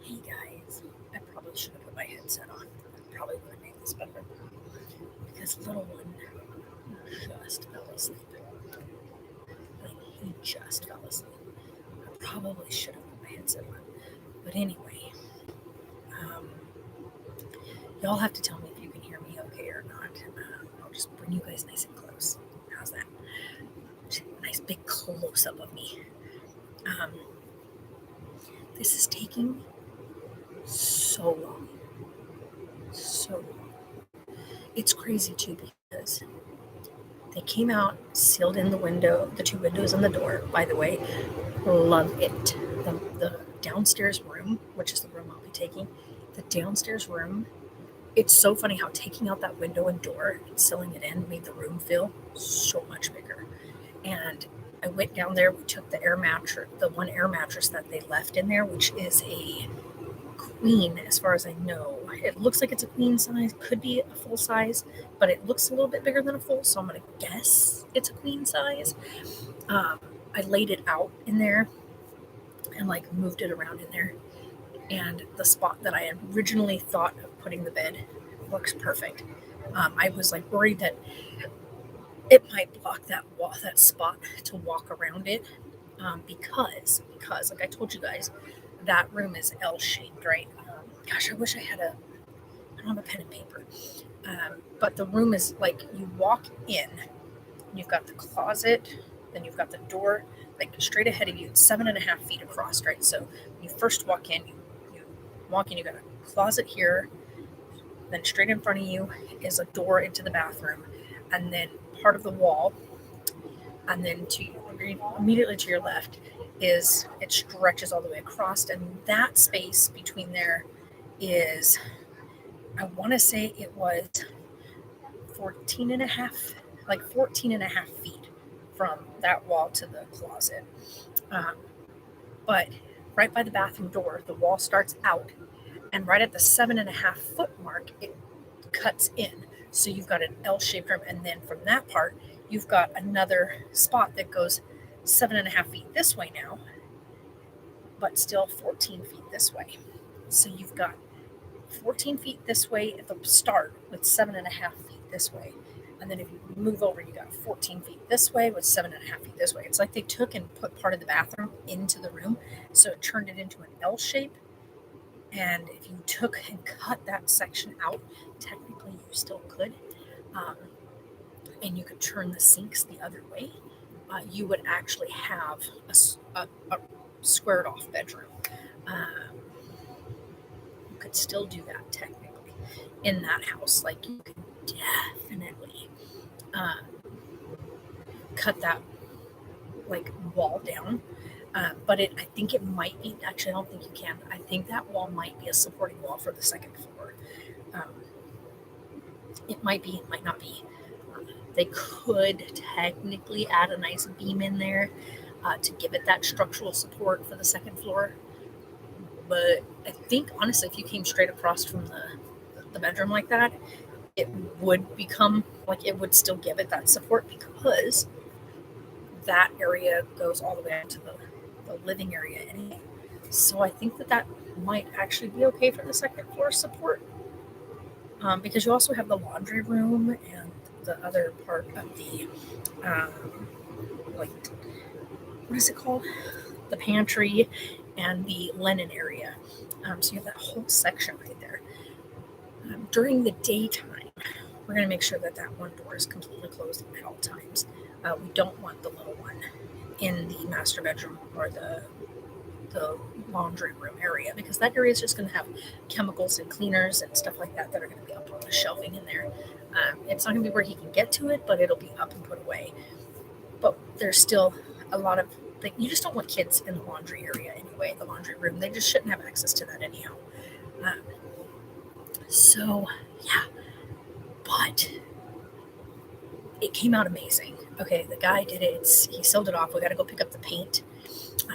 Hey guys, I probably should have put my headset on. Probably would have made this better because little one just fell asleep. Like he just fell asleep. I probably should have put my headset on. But anyway, um, y'all have to tell me if you can hear me okay or not. I'll just bring you guys nice and close. How's that? Nice big close up of me. Um, this is taking so long. So long. It's crazy too because they came out, sealed in the window, the two windows and the door. By the way, love it. The downstairs room, which is the room I'll be taking, the downstairs room. It's so funny how taking out that window and door and sealing it in made the room feel so much bigger. And I went down there. We took the air mattress, the one air mattress that they left in there, which is a queen, as far as I know. It looks like it's a queen size, could be a full size, but it looks a little bit bigger than a full, so I'm gonna guess it's a queen size. Um, I laid it out in there and like moved it around in there, and the spot that I originally thought of putting the bed works perfect. I was like worried that it might block that wall, that spot to walk around it, because like I told you guys, that room is L shaped, right? Gosh, I wish I had a. I don't have a pen and paper. But the room is like you walk in, you've got the closet, then you've got the door, like straight ahead of you. It's 7.5 feet across, right? So when you first walk in, you walk in, you got a closet here, then straight in front of you is a door into the bathroom, and then part of the wall, and then immediately to your left is it stretches all the way across, and that space between there is, I want to say it was 14 and a half, like 14 and a half feet from that wall to the closet. Um, but right by the bathroom door, the wall starts out, and right at the 7.5 foot mark, it cuts in. So you've got an L shaped room, and then from that part, you've got another spot that goes 7.5 feet this way now, but still 14 feet this way. So you've got 14 feet this way at the start with 7.5 feet this way. And then if you move over, you got 14 feet this way with 7.5 feet this way. It's like they took and put part of the bathroom into the room. So it turned it into an L shape. And if you took and cut that section out, technically you still could. Um, and you could turn the sinks the other way. You would actually have a squared off bedroom. Um, you could still do that technically in that house. Like you could definitely uh, cut that like wall down. I think it might be. Actually, I don't think you can. I think that wall might be a supporting wall for the second floor. Um, it might be. It might not be. They could technically add a nice beam in there to give it that structural support for the second floor. But I think honestly, if you came straight across from the bedroom like that, it would become like it would still give it that support because that area goes all the way up to the living area anyway. So I think that that might actually be okay for the second floor support, because you also have the laundry room and the other part of the like what is it called, the pantry and the linen area. So you have that whole section right there. During the daytime, we're going to make sure that that one door is completely closed at all times. We don't want the little one in the master bedroom or the laundry room area because that area is just going to have chemicals and cleaners and stuff like that that are going to be up on the shelving in there. It's not going to be where he can get to it, but it'll be up and put away. But there's still a lot of like you just don't want kids in the laundry area anyway. The laundry room, they just shouldn't have access to that anyhow. Um, so yeah, but it came out amazing. Okay, the guy did it. He sealed it off. We got to go pick up the paint.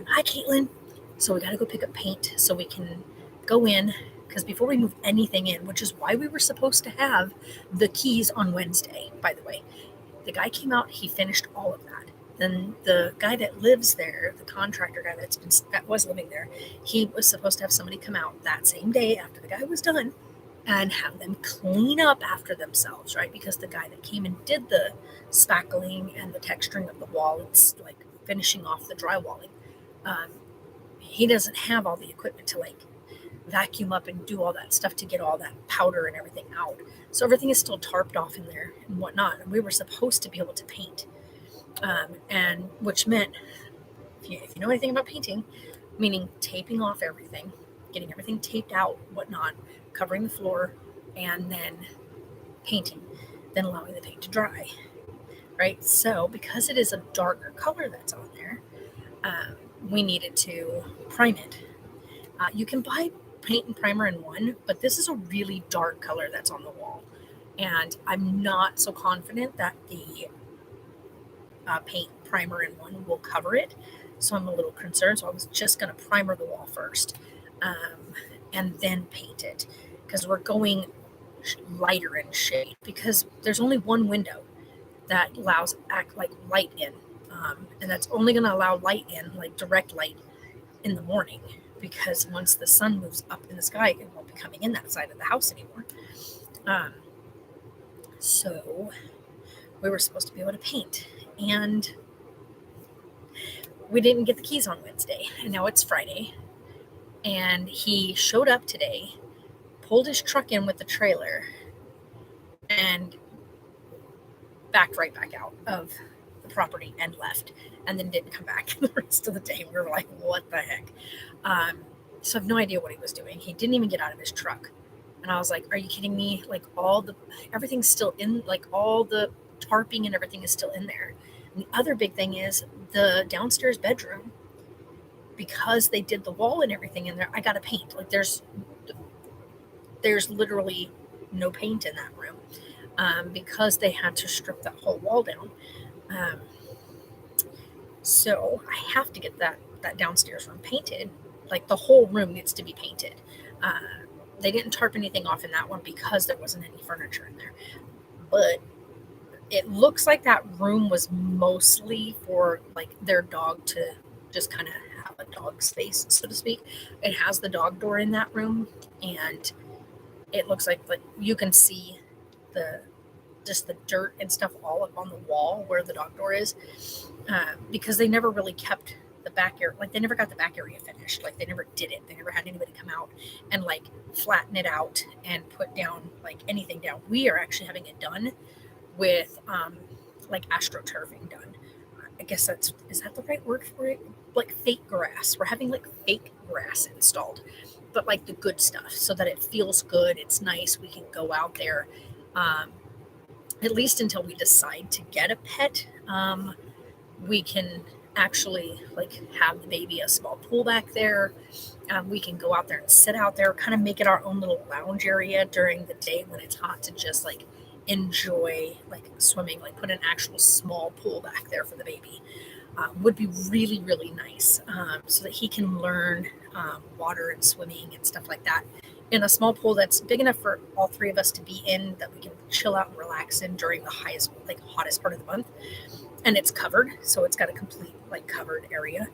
Hi, Caitlin. So we got to go pick up paint so we can go in because before we move anything in, which is why we were supposed to have the keys on Wednesday, by the way, the guy came out. He finished all of that. then the guy that lives there, the contractor guy that was living there, he was supposed to have somebody come out that same day after the guy was done and have them clean up after themselves, right? Because the guy that came and did the spackling and the texturing of the wall, it's like finishing off the drywalling. He doesn't have all the equipment to like vacuum up and do all that stuff to get all that powder and everything out. So everything is still tarped off in there and whatnot. And we were supposed to be able to paint, and which meant, if you know anything about painting, meaning taping off everything, getting everything taped out, whatnot, covering the floor, and then painting, then allowing the paint to dry, right? So because it is a darker color that's on there, we needed to prime it. You can buy paint and primer in one, but this is a really dark color that's on the wall. And I'm not so confident that the paint primer in one will cover it. So I'm a little concerned. So I was just going to primer the wall first, and then paint it, because we're going lighter in shade, because there's only one window that allows light in. And that's only going to allow light in, like direct light, in the morning, because once the sun moves up in the sky, it won't be coming in that side of the house anymore. So we were supposed to be able to paint, and we didn't get the keys on Wednesday, and now it's Friday, and he showed up today, pulled his truck in with the trailer, and backed right back out of the property and left, and then didn't come back the rest of the day. We were like, what the heck? So I have no idea what he was doing. He didn't even get out of his truck. And I was like, are you kidding me? Like everything's still in, like all the tarping and everything is still in there. And the other big thing is the downstairs bedroom, because they did the wall and everything in there, I got to paint. Like there's literally no paint in that room, because they had to strip that whole wall down. So I have to get that downstairs room painted. Like the whole room needs to be painted. They didn't tarp anything off in that one because there wasn't any furniture in there. But it looks like that room was mostly for like their dog to just kind of have a dog space, so to speak. It has the dog door in that room, and it looks like you can see the dirt and stuff all up on the wall where the dog door is, because they never really kept the back area, like they never got the back area finished. Like they never did it. They never had anybody come out and like flatten it out and put down like anything down. We are actually having it done with like astroturfing done. I guess is that the right word for it? Like fake grass. We're having like fake grass installed, but like the good stuff, so that it feels good. It's nice. We can go out there, at least until we decide to get a pet. We can actually like have the baby a small pool back there. We can go out there and sit out there, kind of make it our own little lounge area during the day when it's hot, to just like enjoy like swimming, like put an actual small pool back there for the baby. Would be really, really nice, so that he can learn water and swimming and stuff like that in a small pool that's big enough for all three of us to be in, that we can chill out and relax in during the hottest part of the month. And it's covered, so it's got a complete like covered area.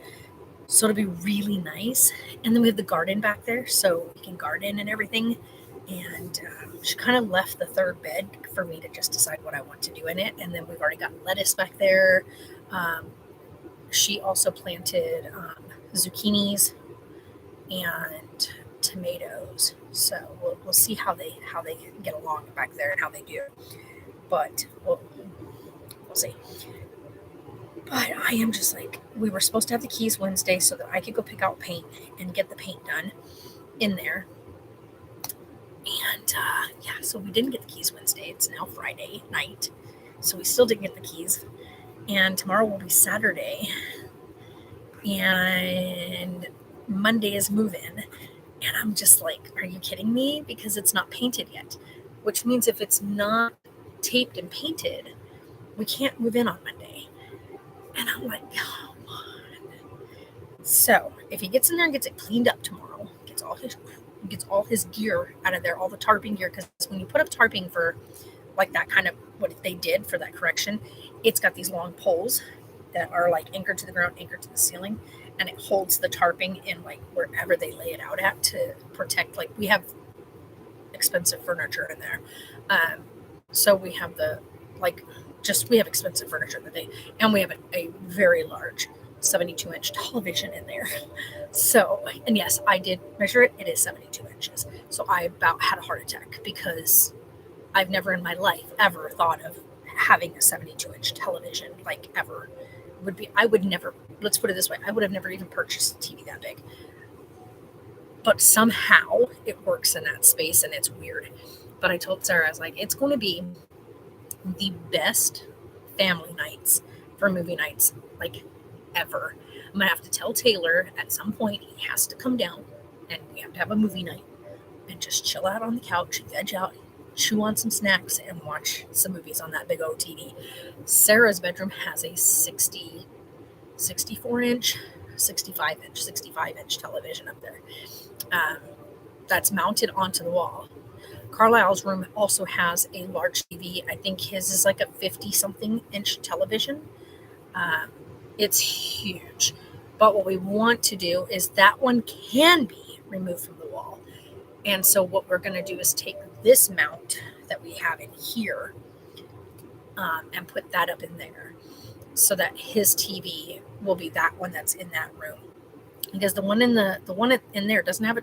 So it'll be really nice. And then we have the garden back there, so we can garden and everything. And she kind of left the third bed for me to just decide what I want to do in it. And then we've already got lettuce back there. She also planted zucchinis and tomatoes. So we'll see how they get along back there and how they do. But we'll see. But I am just like, we were supposed to have the keys Wednesday so that I could go pick out paint and get the paint done in there. And so we didn't get the keys Wednesday. It's now Friday night, so we still didn't get the keys. And tomorrow will be Saturday, and Monday is move-in. And I'm just like, are you kidding me? Because it's not painted yet, which means if it's not taped and painted, we can't move in on Monday. And I'm like, come on. So if he gets in there and gets it cleaned up tomorrow, gets all his gear out of there, all the tarping gear, because when you put up tarping for like that kind of what they did for that correction, it's got these long poles, that are like anchored to the ground, anchored to the ceiling, and it holds the tarping in like wherever they lay it out at to protect. Like we have expensive furniture in there, um, so we have the like just we have expensive furniture that they and we have a very large 72-inch television in there. So, and yes, I did measure it. It is 72 inches. So I about had a heart attack because I've never in my life ever thought of having a 72-inch television, like ever. I would never, let's put it this way, I would have never even purchased a TV that big. But somehow it works in that space and it's weird. But I told Sarah, I was like, it's going to be the best family nights for movie nights, like ever. I'm going to have to tell Taylor at some point he has to come down and we have to have a movie night and just chill out on the couch, veg out, chew on some snacks, and watch some movies on that big old TV. Sarah's bedroom has a 64-inch, 65-inch television up there. That's mounted onto the wall. Carlisle's room also has a large TV. I think his is like a 50-something inch television. It's huge. But what we want to do is that one can be removed from the wall. And so what we're going to do is take this mount that we have in here and put that up in there so that his TV will be that one that's in that room. Because the one in there doesn't have a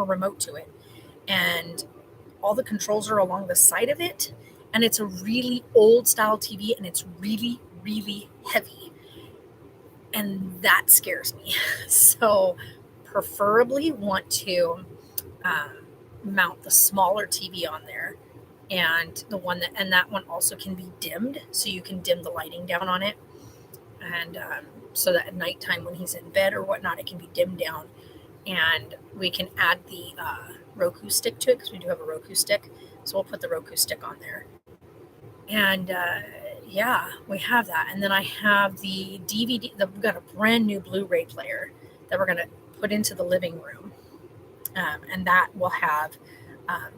remote to it. And all the controls are along the side of it. And it's a really old style TV and it's really, really heavy. And that scares me. So preferably want to mount the smaller TV on there, and that one also can be dimmed, so you can dim the lighting down on it, and so that at nighttime when he's in bed or whatnot, it can be dimmed down, and we can add the Roku stick to it because we do have a Roku stick, so we'll put the Roku stick on there, and yeah, we have that, and then I have the DVD. We've got a brand new Blu-ray player that we're gonna put into the living room. And that will have,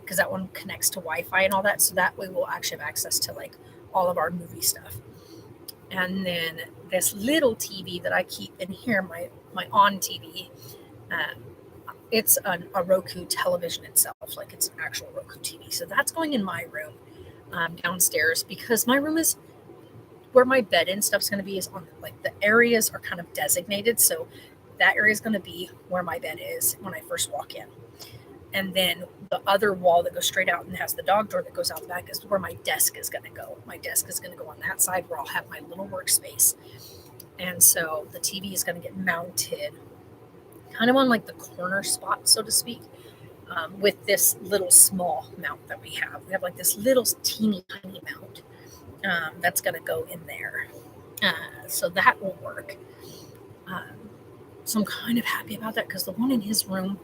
because that one connects to Wi-Fi and all that, so that way we'll actually have access to like all of our movie stuff. And then this little TV that I keep in here, my on TV, it's a Roku television itself, like it's an actual Roku TV. So that's going in my room downstairs because my room is where my bed and stuff's going to be is on like the areas are kind of designated. So that area is going to be where my bed is when I first walk in. And then the other wall that goes straight out and has the dog door that goes out the back is where my desk is going to go. My desk is going to go on that side where I'll have my little workspace. And so the TV is going to get mounted kind of on like the corner spot, so to speak, with this little small mount that we have. We have like this little teeny tiny mount that's going to go in there. So that will work. So I'm kind of happy about that because the one in his room,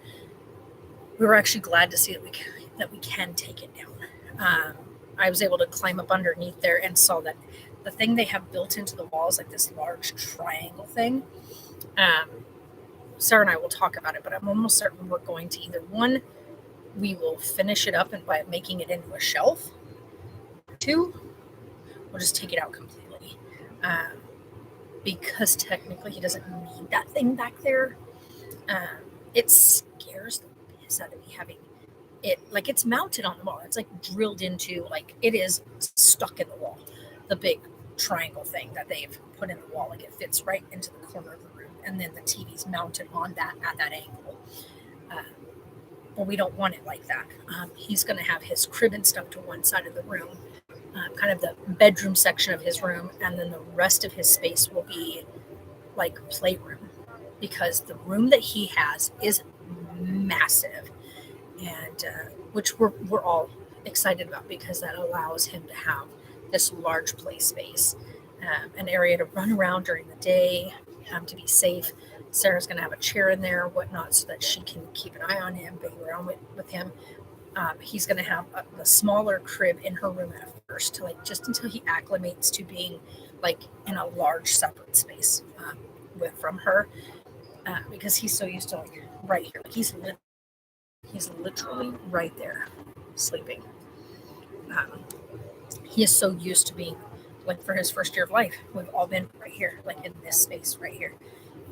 we were actually glad to see that we can take it down. I was able to climb up underneath there and saw that the thing they have built into the walls, like this large triangle thing. Sarah and I will talk about it, but I'm almost certain we're going to either one, we will finish it up and by making it into a shelf. Two, we'll just take it out completely. Because technically he doesn't need that thing back there. It scares the piss out of me having it, like it's mounted on the wall. It's like drilled into, like it is stuck in the wall. The big triangle thing that they've put in the wall, like it fits right into the corner of the room. And then the TV's mounted on that at that angle. Well, we don't want it like that. He's going to have his crib and stuff to one side of the room. Kind of the bedroom section of his room, and then the rest of his space will be like playroom because the room that he has is massive, and which we're all excited about because that allows him to have this large play space, an area to run around during the day, to be safe. Sarah's going to have a chair in there, whatnot, so that she can keep an eye on him, be around with him. He's going to have a smaller crib in her room at first, to like just until he acclimates to being like in a large separate space from her, because he's so used to like right here. Like he's literally right there sleeping. He is so used to being like for his first year of life, we've all been right here, like in this space right here.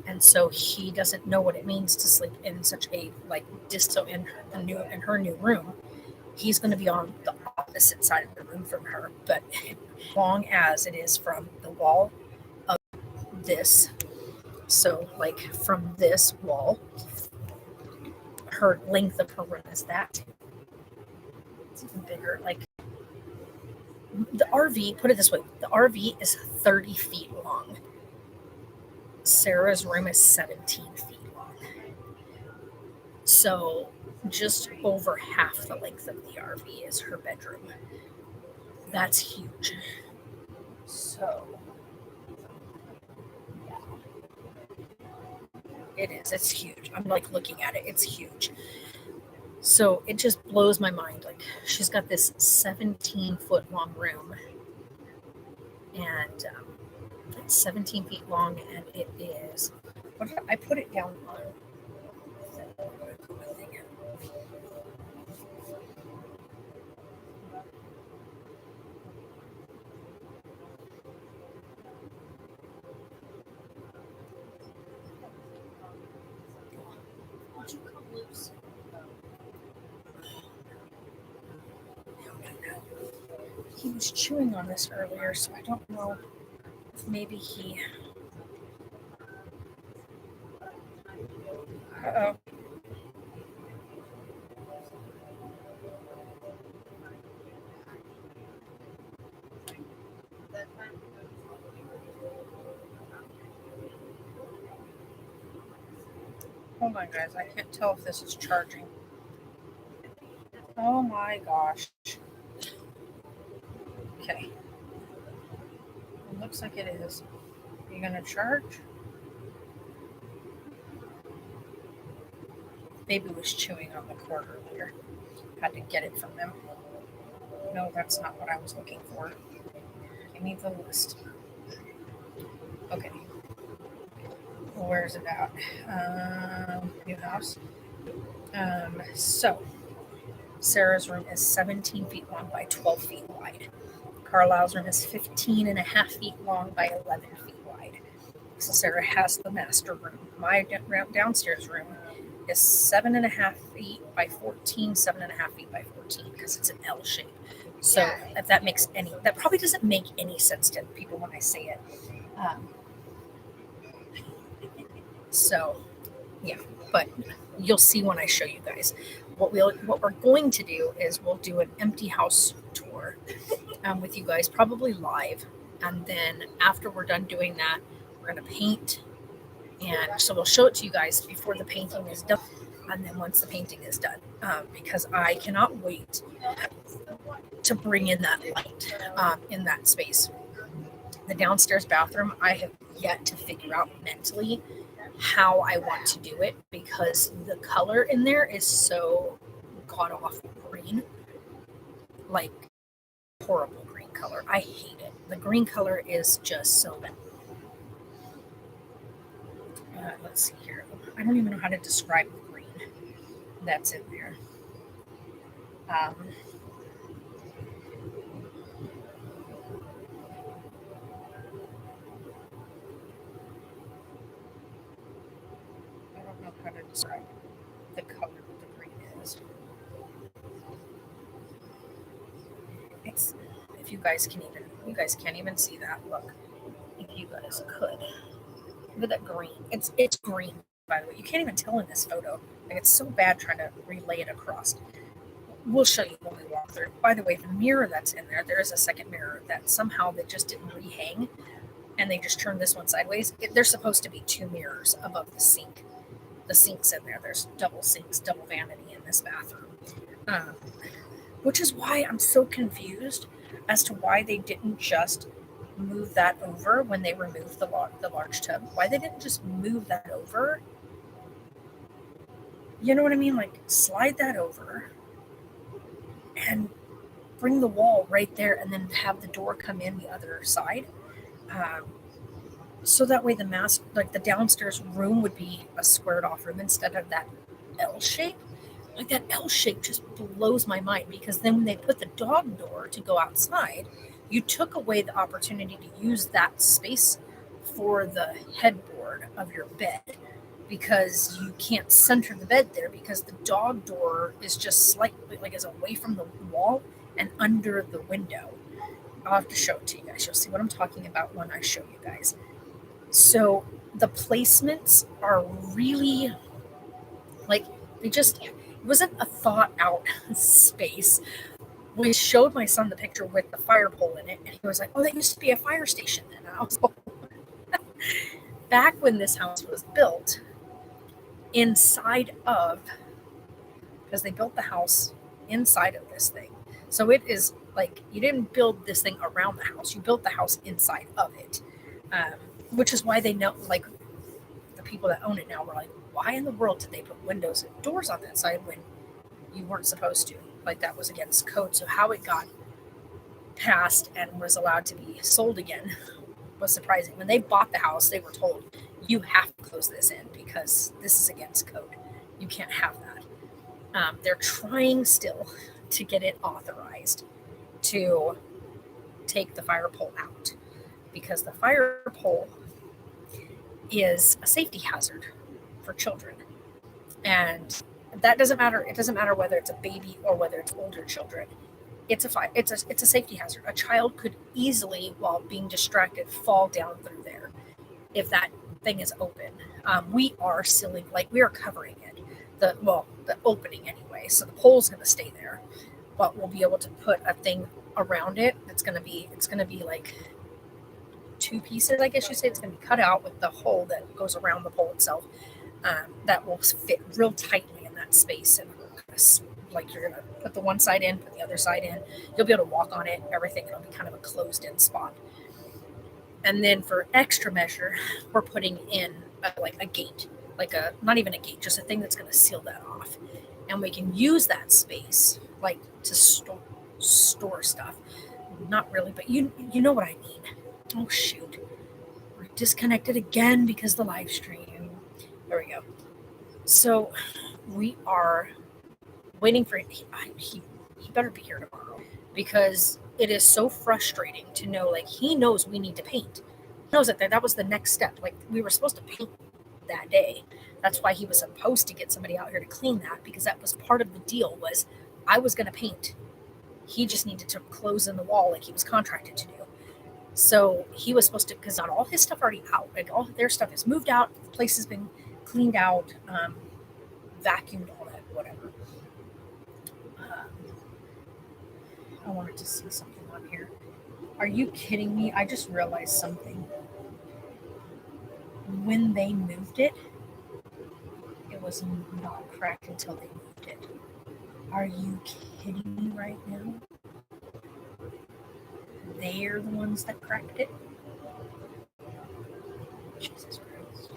And so he doesn't know what it means to sleep in such a like distal in her new room. He's going to be on the opposite side of the room from her, but as long as it is from the wall of this, so like from this wall, her length of her room is that. It's even bigger. Like the RV, put it this way, the RV is 30 feet long. Sarah's room is 17 feet long. So just over half the length of the RV is her bedroom. That's huge. So yeah, it is. It's huge. I'm like looking at it. It's huge. So it just blows my mind. Like she's got this 17-foot long room, and it's 17 feet long, and it is. What did I put it down on? He was chewing on this earlier, so I don't know if maybe he. Uh-oh. Hold on, guys. I can't tell if this is charging. Oh my gosh. Okay. It looks like it is. Are you going to charge? Baby was chewing on the cord earlier. Had to get it from them. No, that's not what I was looking for. Give me the list. Okay. Where's it at? New house. So, Sarah's room is 17 feet long by 12 feet wide. Carlisle's room is 15 and a half feet long by 11 feet wide. So Sarah has the master room. My downstairs room is 7.5 feet by 14, 7.5 feet by 14, because it's an L shape. So if that makes any, that probably doesn't make any sense to people when I say it. So yeah, but you'll see when I show you guys. What we're going to do is we'll do an empty house tour with you guys, probably live, and then after we're done doing that, we're gonna paint, and so we'll show it to you guys before the painting is done, and then once the painting is done, because I cannot wait to bring in that light in that space. The downstairs bathroom, I have yet to figure out mentally how I want to do it, because the color in there is so god awful green, like horrible green color. I hate it. The green color is just so bad. Let's see here. I don't even know how to describe the green that's in there. I don't know how to describe the color that the green is. It's, if you guys can't even see that. Look, if you guys could, look at that green. It's green, by the way. You can't even tell in this photo. Like, it's so bad trying to relay it across. We'll show you when we walk through. By the way, the mirror that's in there is a second mirror that somehow they just didn't rehang, and they just turned this one sideways. There's supposed to be two mirrors above the sink. The sink's in there. There's double sinks, double vanity in this bathroom. Which is why I'm so confused as to why they didn't just move that over when they removed the large tub. Why they didn't just move that over. You know what I mean? Like, slide that over and bring the wall right there, and then have the door come in the other side. So that way the downstairs room would be a squared off room instead of that L shape. Like, that L shape just blows my mind, because then when they put the dog door to go outside, you took away the opportunity to use that space for the headboard of your bed, because you can't center the bed there because the dog door is just slightly like is away from the wall and under the window. I'll have to show it to you guys. You'll see what I'm talking about when I show you guys. So the placements are really like it wasn't a thought out space. We showed my son the picture with the fire pole in it, and he was like, "Oh, that used to be a fire station then." And I was like, back when this house was built, inside of, because they built the house inside of this thing. So it is like, you didn't build this thing around the house, you built the house inside of it. Which is why they know, like, the people that own it now were like, why in the world did they put windows and doors on that side when you weren't supposed to? Like, that was against code. So how it got passed and was allowed to be sold again was surprising. When they bought the house, they were told, you have to close this in because this is against code. You can't have that. They're trying still to get it authorized to take the fire pole out, because the fire pole is a safety hazard for children. And that doesn't matter. It doesn't matter whether it's a baby or whether it's older children. It's a safety hazard. A child could easily, while being distracted, fall down through there if that thing is open. We are sealing, like, we are covering it. The opening anyway. So the pole's going to stay there, but we'll be able to put a thing around it. It's going to be like two pieces, I guess you say. It's going to be cut out with the hole that goes around the pole itself. That will fit real tightly in that space, and like, you're gonna put the one side in, put the other side in. You'll be able to walk on it, everything. It'll be kind of a closed-in spot. And then for extra measure, we're putting in a gate, not even a gate, just a thing that's going to seal that off, and we can use that space like to store stuff. Not really, but you know what I mean. Oh shoot, we're disconnected again because the live stream. There we go. So we are waiting for he better be here tomorrow, because it is so frustrating to know, like, he knows we need to paint. He knows that was the next step. Like, we were supposed to paint that day. That's why he was supposed to get somebody out here to clean that, because that was part of the deal. Was I was going to paint. He just needed to close in the wall like he was contracted to do. So he was supposed to, because not all his stuff already out. Like, all their stuff is moved out. The place has been cleaned out, vacuumed, all that, whatever. I wanted to see something on here. Are you kidding me? I just realized something. When they moved it, it was not cracked until they moved it. Are you kidding me right now? They're the ones that cracked it? Jesus Christ.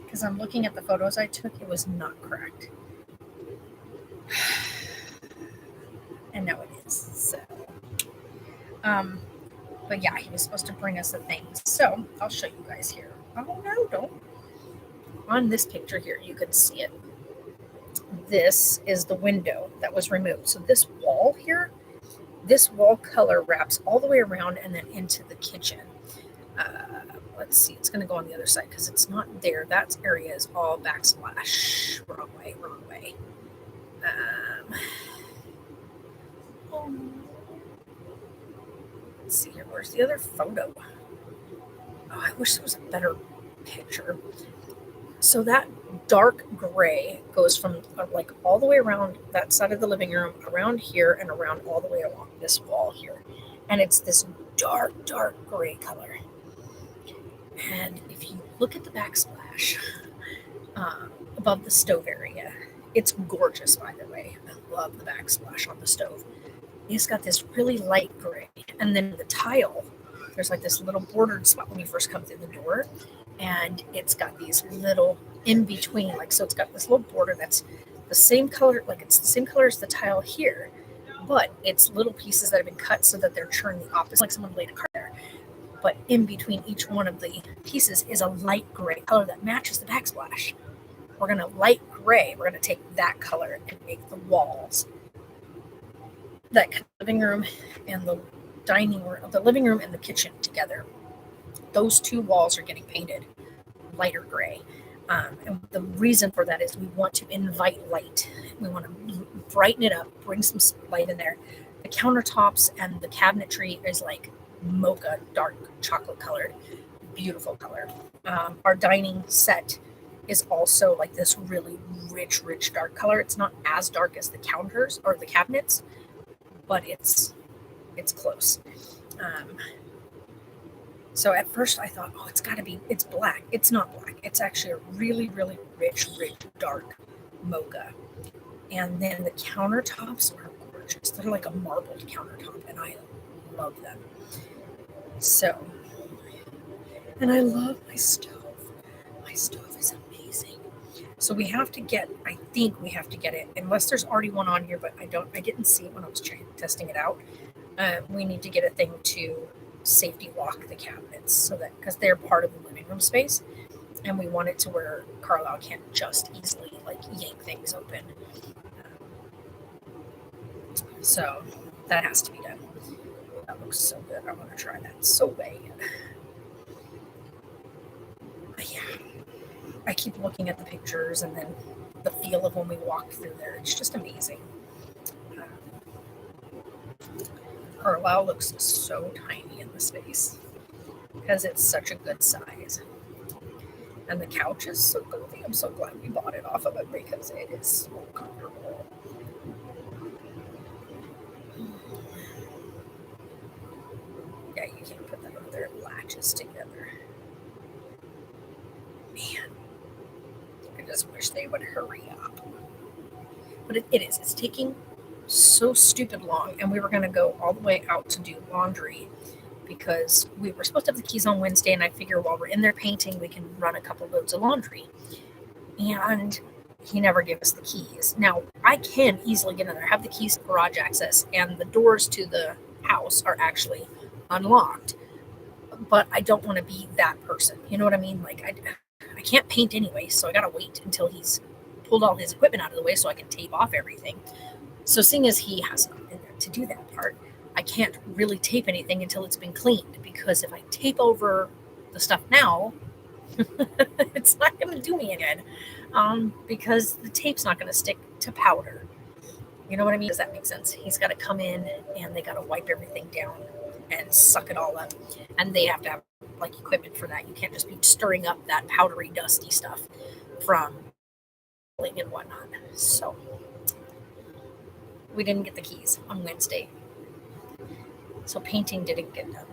Because I'm looking at the photos I took, it was not cracked. And now it is. So, but yeah, he was supposed to bring us the things. So I'll show you guys here. Oh no, don't. On this picture here, you can see it. This is the window that was removed. So this wall here, this wall color wraps all the way around and then into the kitchen. Let's see, it's going to go on the other side because it's not there. That area is all backsplash. Wrong way. Let's see here. Where's the other photo? Oh, I wish there was a better picture. So that dark gray goes from like all the way around that side of the living room, around here, and around all the way along this wall here. And it's this dark gray color. And if you look at the backsplash above the stove area, it's gorgeous, by the way. I love the backsplash on the stove. It's got this really light gray. And then the tile, there's like this little bordered spot when you first come through the door. And it's got these little in between, like, so it's got this little border that's the same color, like it's the same color as the tile here, but it's little pieces that have been cut so that they're turned the opposite, like someone laid a card there. But in between each one of the pieces is a light gray color that matches the backsplash. We're going to light gray. We're going to take that color and make the walls that living room and the dining room, the living room and the kitchen together, those two walls are getting painted lighter gray. And the reason for that is we want to invite light. We want to brighten it up, bring some light in there. The countertops and the cabinetry is like mocha, dark chocolate colored, beautiful color. Our dining set is also like this really rich, dark color. It's not as dark as the counters or the cabinets, but it's close. So at first I thought, oh, it's black. It's not black. It's actually a really rich, dark mocha. And then the countertops are gorgeous. They're like a marbled countertop, and I love them. So, and I love my stove. My stove is amazing. So I think we have to get it, unless there's already one on here, but I didn't see it when I was testing it out. We need to get a thing to safety lock the cabinets because they're part of the living room space, and we want it to where Carlisle can't just easily like yank things open. So that has to be done. That looks so good. I want to try that so bad. Yeah, I keep looking at the pictures and then the feel of when we walk through there. It's just amazing. Carlisle looks so tiny in the space because it's such a good size. And the couch is so comfy. I'm so glad we bought it off of it because it is so comfortable. Yeah, you can't put that over there. It latches together. Man, I just wish they would hurry up. But it is. It's taking so stupid long, and we were going to go all the way out to do laundry because we were supposed to have the keys on Wednesday, and I figure while we're in there painting, we can run a couple loads of laundry. And he never gave us the keys. Now, I can easily get in there, have the keys to garage access, and the doors to the house are actually unlocked. But I don't want to be that person. You know what I mean? Like, I can't paint anyway, so I got to wait until he's pulled all his equipment out of the way so I can tape off everything. So seeing as he has not been there to do that part, I can't really tape anything until it's been cleaned, because if I tape over the stuff now, it's not going to do me any good, because the tape's not going to stick to powder. You know what I mean? Does that make sense? He's got to come in and they got to wipe everything down and suck it all up. And they have to have like equipment for that. You can't just be stirring up that powdery, dusty stuff from and whatnot. So we didn't get the keys on Wednesday. So painting didn't get done.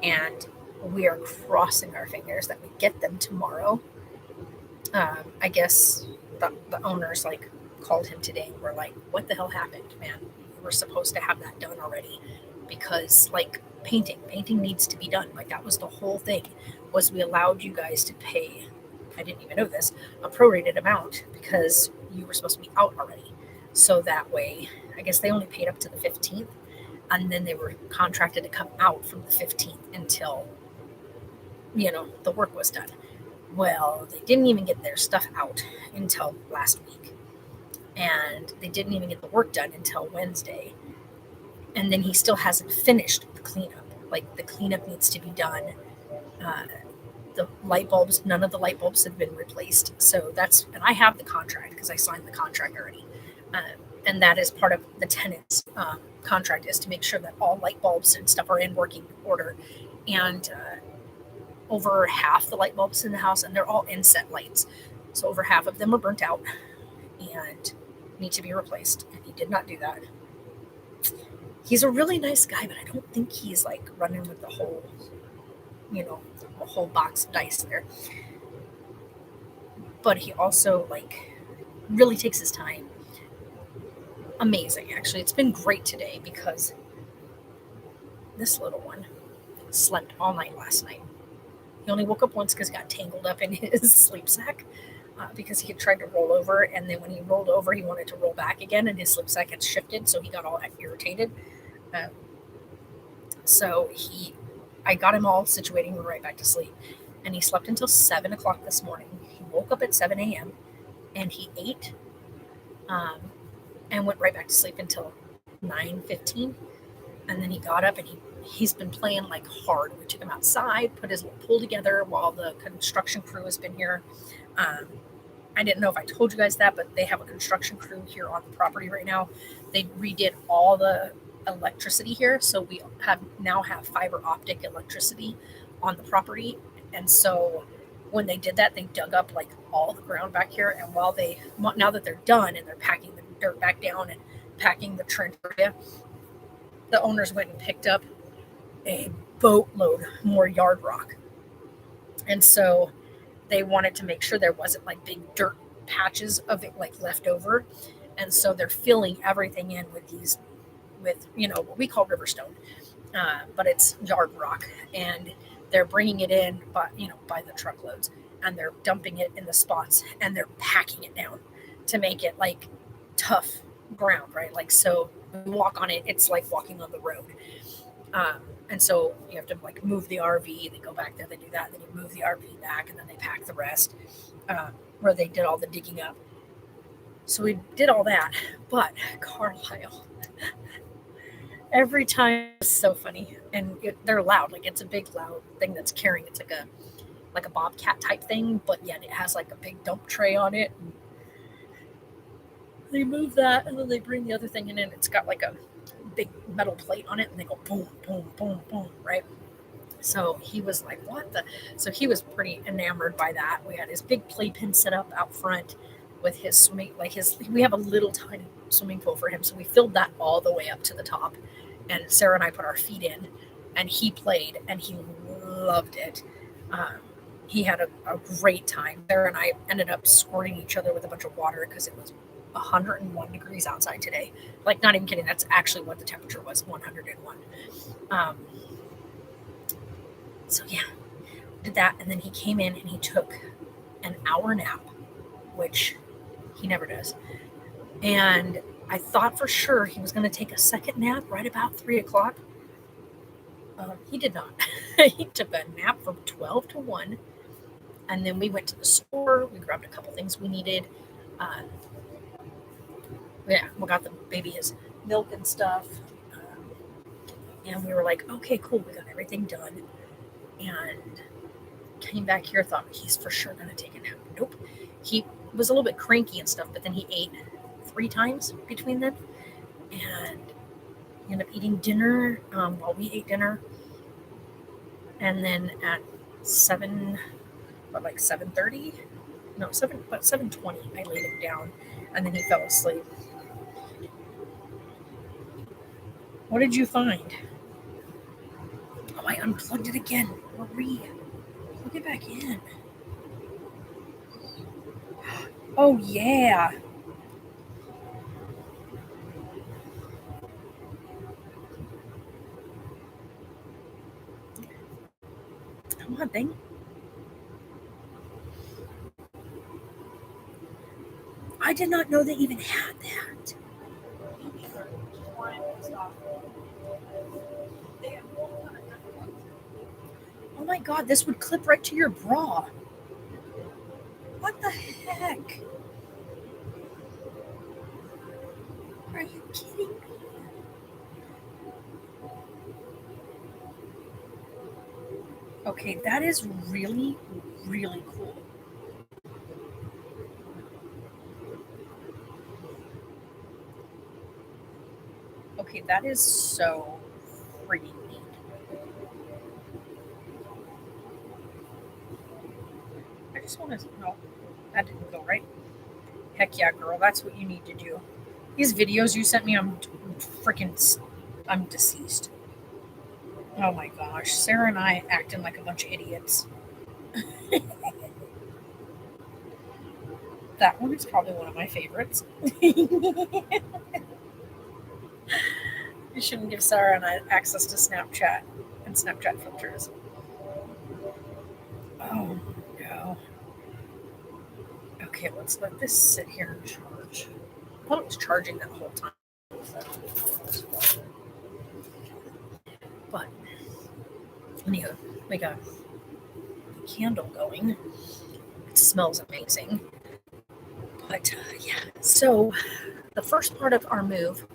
And we are crossing our fingers that we get them tomorrow. I guess the owners like called him today and were like, what the hell happened, man? We were supposed to have that done already, because like painting needs to be done. Like that was the whole thing, was we allowed you guys to pay, I didn't even know this, a prorated amount because you were supposed to be out already. So that way, I guess they only paid up to the 15th, and then they were contracted to come out from the 15th until, the work was done. Well, they didn't even get their stuff out until last week. And they didn't even get the work done until Wednesday. And then he still hasn't finished the cleanup. Like, the cleanup needs to be done. The light bulbs, none of the light bulbs have been replaced. So and I have the contract because I signed the contract already. And that is part of the tenant's contract, is to make sure that all light bulbs and stuff are in working order. And over half the light bulbs in the house, and they're all inset lights, so over half of them are burnt out and need to be replaced, and he did not do that. He's a really nice guy, but I don't think he's like running with the whole, a whole box of dice there. But he also like really takes his time. Amazing, actually. It's been great today because this little one slept all night last night. He only woke up once because he got tangled up in his sleep sack because he had tried to roll over, and then when he rolled over, he wanted to roll back again, and his sleep sack had shifted, so he got all irritated. So I got him all situated and went right back to sleep, and he slept until 7 o'clock this morning. He woke up at 7 a.m. and he ate and went right back to sleep until 9:15, and then he got up and he's been playing like hard. We took him outside, put his little pool together while the construction crew has been here. I didn't know if I told you guys that, but they have a construction crew here on the property right now. They redid all the electricity here, so we now have fiber optic electricity on the property. And so when they did that, they dug up like all the ground back here. And now that they're done and they're packing the dirt back down and packing the trench area, the owners went and picked up a boatload more yard rock. And so they wanted to make sure there wasn't like big dirt patches of it like left over. And so they're filling everything in with what we call riverstone, but it's yard rock. And they're bringing it in by the truckloads, and they're dumping it in the spots, and they're packing it down to make it like tough ground, right? Like, so when you walk on it, it's like walking on the road. And so you have to like move the RV, they go back there, they do that, then you move the RV back, and then they pack the rest, where they did all the digging up. So we did all that, but Carlisle, every time it's so funny, and they're loud, like it's a big loud thing that's carrying. It's like a bobcat type thing, but yet it has like a big dump tray on it. And they move that, and then they bring the other thing in, and it's got like a big metal plate on it, and they go boom, boom, boom, boom, right? So he was like, what the? So he was pretty enamored by that. We had his big playpen set up out front with his swimming, we have a little tiny swimming pool for him. So we filled that all the way up to the top, and Sarah and I put our feet in, and he played, and he loved it. He had a great time. Sarah and I ended up squirting each other with a bunch of water because it was 101 degrees outside today. Like, not even kidding. That's actually what the temperature was, 101. So yeah, did that. And then he came in and he took an hour nap, which he never does. And I thought for sure he was going to take a second nap right about 3:00. He did not. He took a nap from 12 to 1. And then we went to the store. We grabbed a couple things we needed. We got the baby his milk and stuff. And we were like, okay, cool. We got everything done. And came back here, thought he's for sure going to take a nap. Nope. He was a little bit cranky and stuff, but then he ate 3 times between them. And he ended up eating dinner while we ate dinner. And then at 7:30? No, 7:20, I laid him down, and then he fell asleep. What did you find? Oh, I unplugged it again. Marie, plug it back in. Oh, yeah. Come on, thing. I did not know they even had that. Oh my God, this would clip right to your bra. What the heck? Are you kidding me? Okay, that is really, really cool. Okay, that is so freaking neat. I just want to know. That didn't go right. Heck yeah, girl. That's what you need to do. These videos you sent me, I'm deceased. Oh my gosh. Sarah and I acting like a bunch of idiots. That one is probably one of my favorites. You shouldn't give Sarah and I access to Snapchat and Snapchat filters. Oh no. Okay, let's let this sit here and charge. I thought it was charging that whole time. But anywho, we got a candle going. It smells amazing. But yeah, so the first part of our move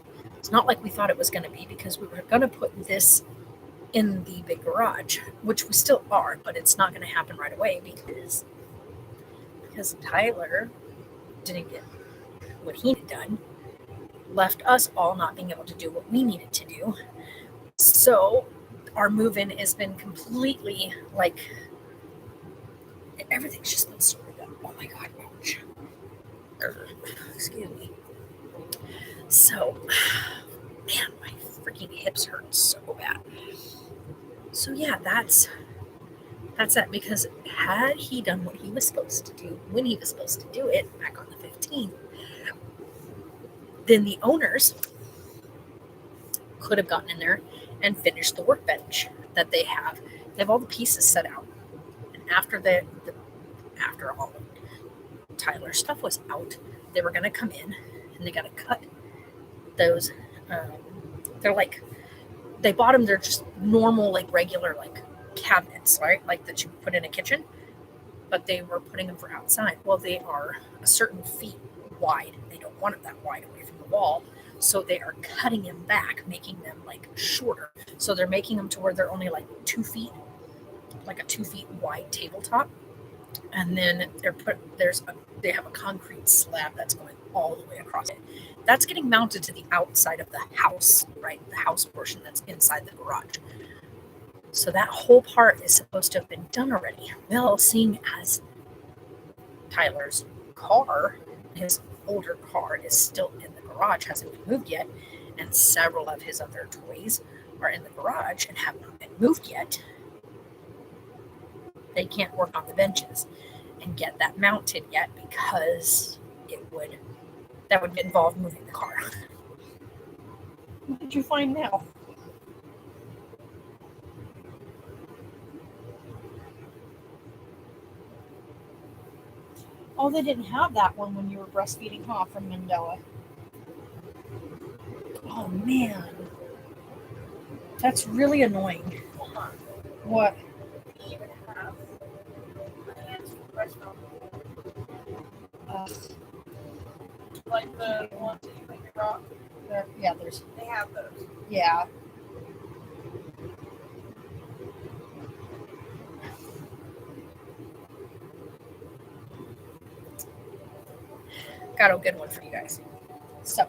It's not like we thought it was going to be, because we were going to put this in the big garage, which we still are, but it's not going to happen right away because Tyler didn't get what he had done, left us all not being able to do what we needed to do. So our move-in has been completely like, everything's just been sorted out. Oh my God, ouch. Excuse me. So, man, my freaking hips hurt so bad. So yeah, that's that, because had he done what he was supposed to do when he was supposed to do it back on the 15th, then the owners could have gotten in there and finished the workbench that they have. They have all the pieces set out, and after after all of Tyler's stuff was out, they were going to come in and they got to cut those. They're like, they bought them. They're just normal, like regular, like cabinets, right? Like that you put in a kitchen, but they were putting them for outside. Well, they are a certain feet wide. They don't want it that wide away from the wall. So they are cutting them back, making them like shorter. So they're making them to where they're only like 2 feet, like a 2 feet wide tabletop. And then they have a concrete slab that's going all the way across it. That's getting mounted to the outside of the house, right? The house portion that's inside the garage. So that whole part is supposed to have been done already. Well, seeing as Tyler's car, his older car, is still in the garage, hasn't been moved yet, and several of his other toys are in the garage and have not been moved yet, they can't work on the benches and get that mounted yet, because that would involve moving the car. What did you find now? Oh, they didn't have that one when you were breastfeeding, huh, from Mandela? Oh, man. That's really annoying. What? We even have hands for breast milk. Like the ones that you put in your rock. They have those. Yeah. Got a good one for you guys. So,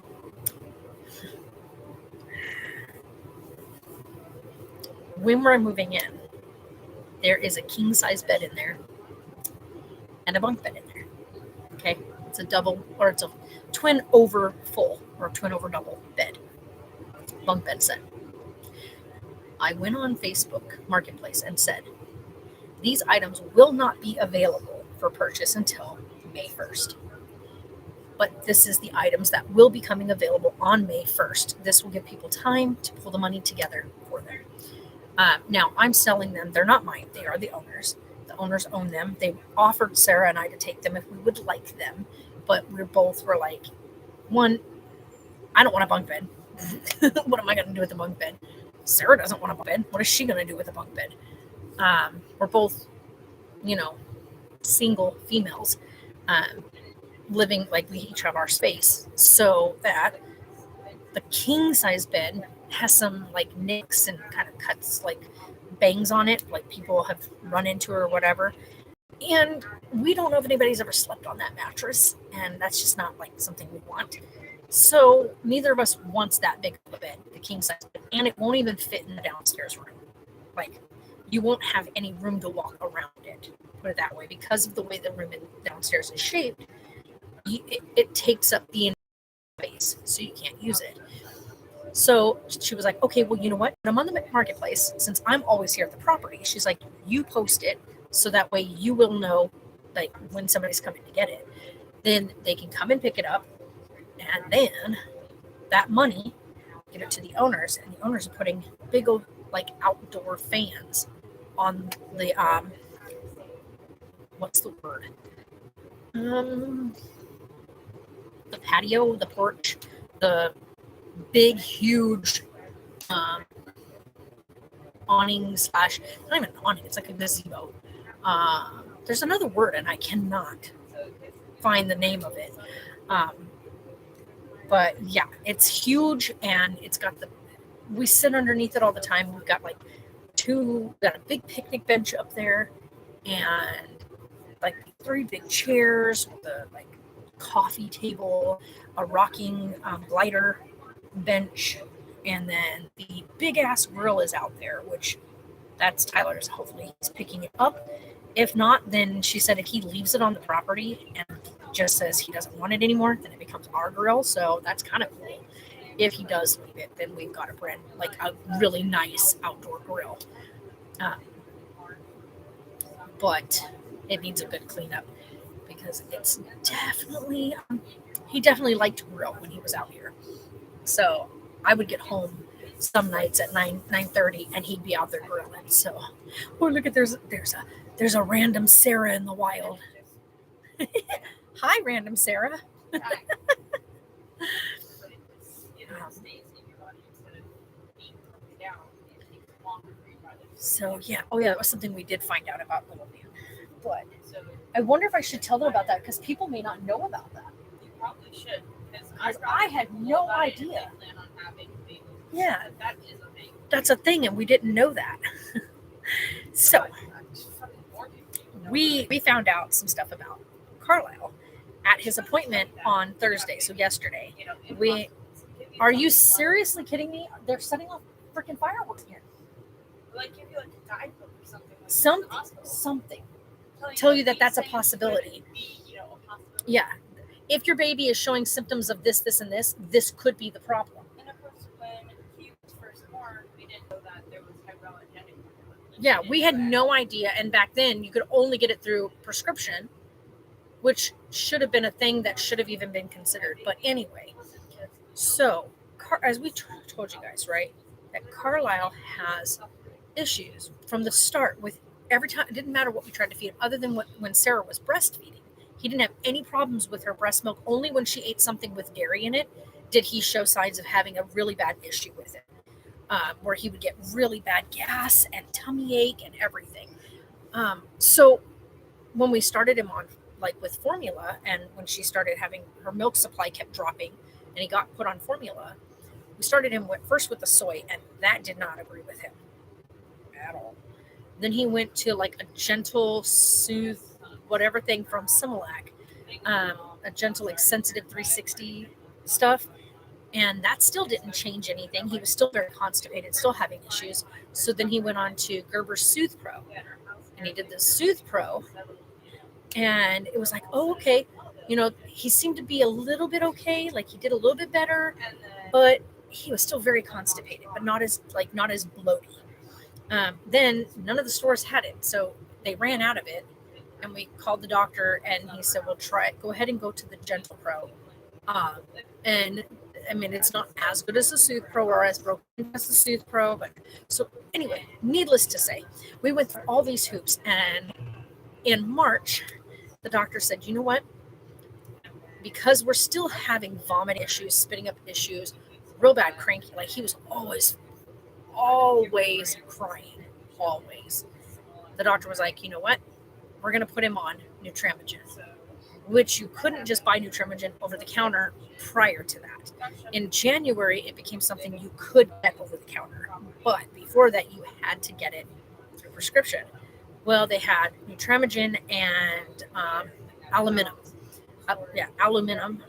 when we're moving in, there is a king size bed in there and a bunk bed in there. Okay, it's a double, or it's a twin over full, or twin over double bed, bunk bed set. I went on Facebook Marketplace and said, these items will not be available for purchase until May 1st. But this is the items that will be coming available on May 1st. This will give people time to pull the money together for them. Now, I'm selling them. They're not mine. They are the owners. The owners own them. They offered Sarah and I to take them if we would like them. But we both were like, one, I don't want a bunk bed. What am I going to do with the bunk bed? Sarah doesn't want a bunk bed. What is she going to do with a bunk bed? We're both, single females, living, like, we each have our space. So that the king size bed has some like nicks and kind of cuts, like bangs on it, like people have run into or whatever. And we don't know if anybody's ever slept on that mattress, and that's just not like something we want. So neither of us wants that big of a bed, the king size bed, and it won't even fit in the downstairs room. Like, you won't have any room to walk around it, put it that way, because of the way the room downstairs is shaped. It takes up the space, so you can't use it. So she was like, okay, well, you know what? I'm on the marketplace, since I'm always here at the property. She's like, you post it, so that way you will know, like, when somebody's coming to get it. Then they can come and pick it up, and then that money, give it to the owners, and the owners are putting big old, like, outdoor fans on the, what's the word? The patio, the porch, the big, huge awning / not even an awning, it's like a gazebo. There's another word, and I cannot find the name of it. But yeah, it's huge, and it's got we sit underneath it all the time. We've got like got a big picnic bench up there, and like 3 big chairs with a like coffee table, a rocking glider bench, and then the big ass grill is out there, which that's Tyler's. Hopefully he's picking it up. If not, then she said if he leaves it on the property and just says he doesn't want it anymore, then it becomes our grill. So that's kind of cool. If he does leave it, then we've got a really nice outdoor grill. But it needs a good cleanup because it's definitely, he definitely liked to grill when he was out here. So I would get home some nights at 9:30 and he'd be out there grilling. So, oh, look at, there's a random Sarah in the wild. Hi, random Sarah. So yeah, oh yeah, that was something we did find out about Little Man. But I wonder if I should tell them about that because people may not know about that. You probably should. Because I had no idea. Yeah, that's a thing, and we didn't know that. So we found out some stuff about Carlisle at his appointment on Thursday. So yesterday, are you seriously kidding me? They're setting off freaking fireworks here. Like give you like a guidebook or something. Something. Tell you that that's a possibility. Yeah. If your baby is showing symptoms of this, and this could be the problem. And of course, when he was first born, we didn't know that there was hypoallergenic. Yeah, we had no idea. And back then, you could only get it through prescription, which should have been a thing that should have even been considered. But anyway, so as we told you guys, right, that Carlisle has issues from the start with every time. It didn't matter what we tried to feed him, other than when Sarah was breastfeeding. He didn't have any problems with her breast milk. Only when she ate something with dairy in it did he show signs of having a really bad issue with it, where he would get really bad gas and tummy ache and everything. So when we started him on like with formula, and when she started having her milk supply kept dropping and he got put on formula, we started him first with the soy, and that did not agree with him at all. Then he went to like a gentle soothe whatever thing from Similac, a gentle like sensitive 360 stuff, and that still didn't change anything. He was still very constipated, still having issues. So then he went on to Gerber's Soothe Pro, and he did the Soothe Pro, and it was like, oh, okay, he seemed to be a little bit okay, like he did a little bit better, but he was still very constipated, but not as bloaty. Then none of the stores had it, so they ran out of it, and we called the doctor, and he said, "Well, go ahead and go to the Gentle Pro." And I mean, it's not as good as the Soothe Pro or as broken as the Soothe Pro, but so anyway, needless to say, we went through all these hoops, and in March, the doctor said, "You know what? Because we're still having vomit issues, spitting up issues, real bad cranky, like he was always crying, always." The doctor was like, "You know what? We're going to put him on Nutramigen," which you couldn't just buy Nutramigen over the counter prior to that. In January, it became something you could get over the counter, but before that, you had to get it through prescription. Well, they had Nutramigen and aluminum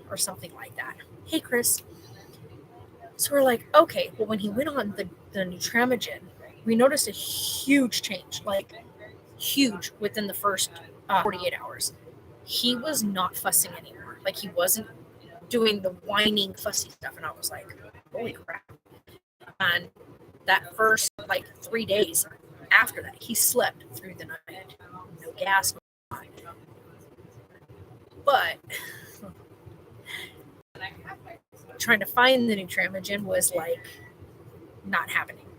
or something like that. Hey, Chris. So we're like, okay, well, when he went on the Nutramigen, we noticed a huge change, like huge within the first 48 hours. He was not fussing anymore. Like he wasn't doing the whining, fussy stuff. And I was like, holy crap. And that first 3 days after that, he slept through the night. No gas, no wine. But trying to find the Nutramigen was not happening.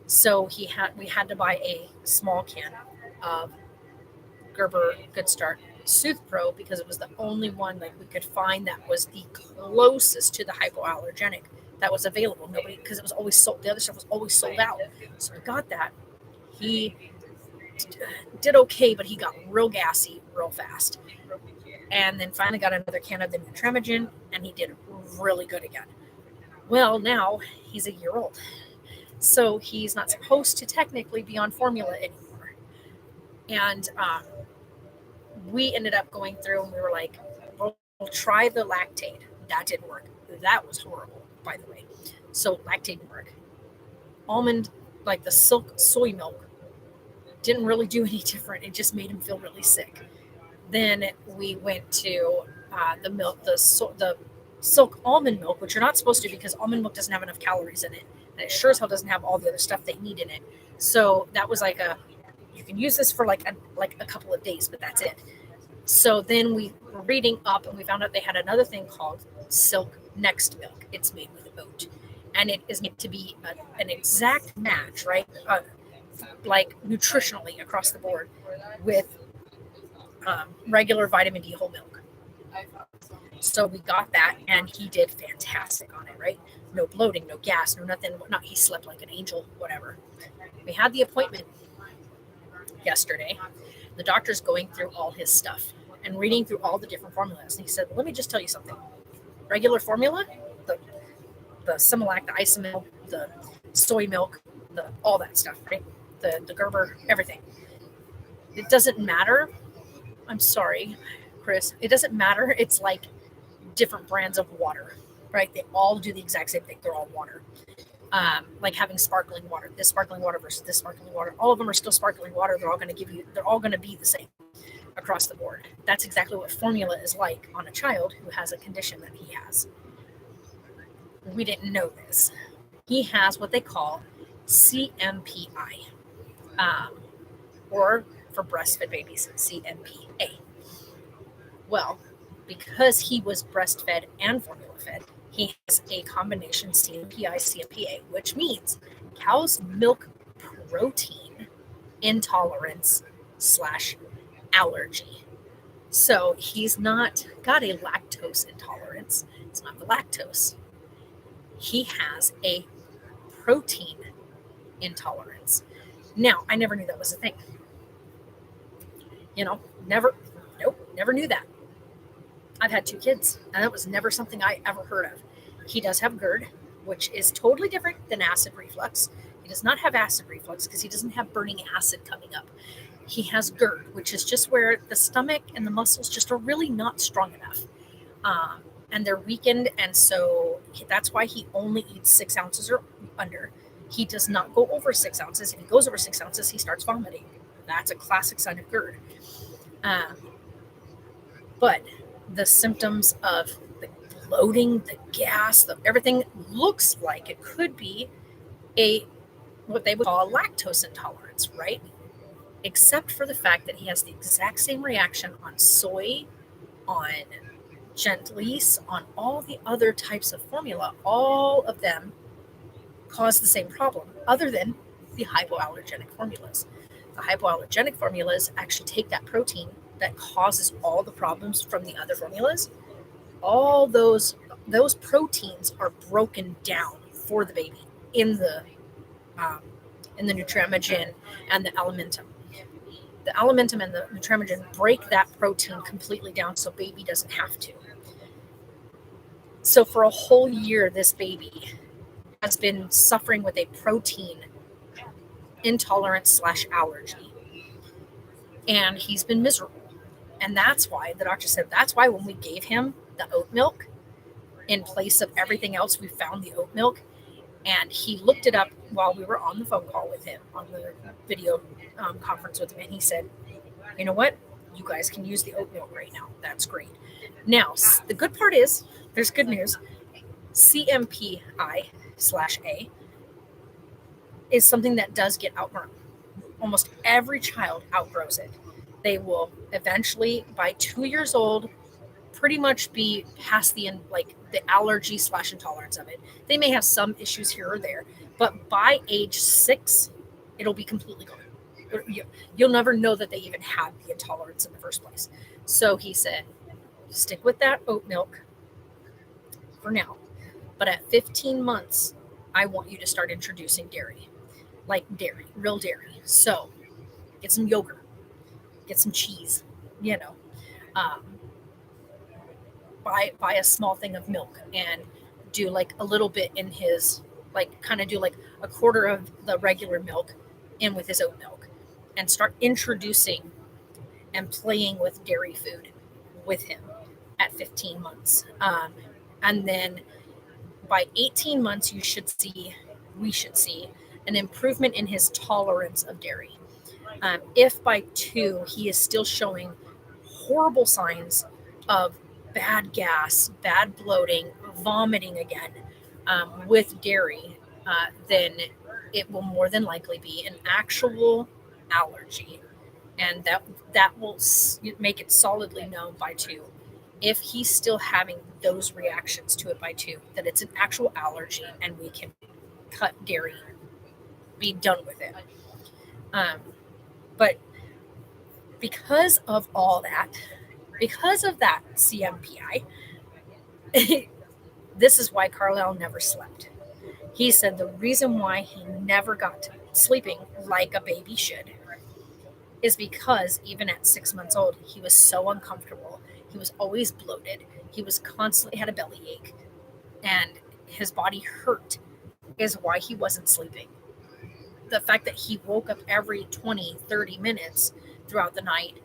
So we had to buy a small can of Gerber Good Start Soothe Pro because it was the only one we could find that was the closest to the hypoallergenic that was available. Because it was always sold. The other stuff was always sold out. So I got that. He did okay, but he got real gassy real fast. And then finally got another can of the Nutramigen, and he did really good again. Well, now he's a year old. So he's not supposed to technically be on formula anymore. And we ended up going through and we were like, we'll try the lactate. That didn't work. That was horrible, by the way. So lactate didn't work. Almond, like the silk soy milk, didn't really do any different. It just made him feel really sick. Then we went to the milk, the silk almond milk, which you're not supposed to because almond milk doesn't have enough calories in it. And it sure as hell doesn't have all the other stuff they need in it. So that was like you can use this for like a couple of days, but that's it. So then we were reading up and we found out they had another thing called Silk Next Milk. It's made with oat. And it is meant to be an exact match, right? Like nutritionally across the board with regular vitamin D whole milk. So we got that and he did fantastic on it, right? No bloating, no gas, no nothing. Not he slept like an angel, whatever. We had the appointment yesterday. The doctor's going through all his stuff and reading through all the different formulas. And he said, let me just tell you something. Regular formula, the Similac, the Isomil, the soy milk, all that stuff, right? The Gerber, everything. It doesn't matter. I'm sorry, Chris. It doesn't matter. It's like different brands of water, right? They all do the exact same thing. They're all water. Like having sparkling water, this sparkling water versus this sparkling water. All of them are still sparkling water. They're all going to be the same across the board. That's exactly what formula is like on a child who has a condition that he has. We didn't know this. He has what they call CMPI, or for breastfed babies, CMPA. Well, because he was breastfed and formula fed, he has a combination CMPI-CMPA, which means cow's milk protein intolerance / allergy. So he's not got a lactose intolerance. It's not the lactose. He has a protein intolerance. Now, I never knew that was a thing. Never knew that. I've had 2 kids, and that was never something I ever heard of. He does have GERD, which is totally different than acid reflux. He does not have acid reflux because he doesn't have burning acid coming up. He has GERD, which is just where the stomach and the muscles just are really not strong enough. And they're weakened, and so that's why he only eats 6 ounces or under. He does not go over 6 ounces. If he goes over 6 ounces, he starts vomiting. That's a classic sign of GERD. But the symptoms of the bloating, the gas, everything looks like it could be what they would call a lactose intolerance, right? Except for the fact that he has the exact same reaction on soy, on Gentlease, on all the other types of formula. All of them cause the same problem, other than the hypoallergenic formulas. The hypoallergenic formulas actually take that protein that causes all the problems from the other formulas. All those proteins are broken down for the baby in the Nutramigen and the Alimentum. The Alimentum and the Nutramigen break that protein completely down so baby doesn't have to. So for a whole year, this baby has been suffering with a protein intolerance / allergy. And he's been miserable. And that's why the doctor said, that's why when we gave him the oat milk, in place of everything else, we found the oat milk. And he looked it up while we were on the phone call with him, on the video conference with him. And he said, you know what? You guys can use the oat milk right now. That's great. Now, the good part is, there's good news. CMPI/A is something that does get outgrown. Almost every child outgrows it. They will eventually, by 2 years old, pretty much be past the allergy / intolerance of it. They may have some issues here or there, but by age 6, it'll be completely gone. You'll never know that they even had the intolerance in the first place. So he said, stick with that oat milk for now. But at 15 months, I want you to start introducing dairy. Like dairy, real dairy. So get some yogurt, get some cheese, buy a small thing of milk and do like a little bit in his, like kind of do like a quarter of the regular milk in with his oat milk, and start introducing and playing with dairy food with him at 15 months. And then by 18 months, we should see an improvement in his tolerance of dairy. If by 2, he is still showing horrible signs of bad gas, bad bloating, vomiting again with dairy, then it will more than likely be an actual allergy, and that will make it solidly known by 2. If he's still having those reactions to it by 2, that it's an actual allergy, and we can cut dairy, be done with it. But because of all that, because of that CMPI, this is why Carlisle never slept. He said the reason why he never got to sleeping like a baby should is because even at 6 months old, he was so uncomfortable. He was always bloated. He was constantly had a bellyache, and his body hurt is why he wasn't sleeping. The fact that he woke up every 20, 30 minutes throughout the night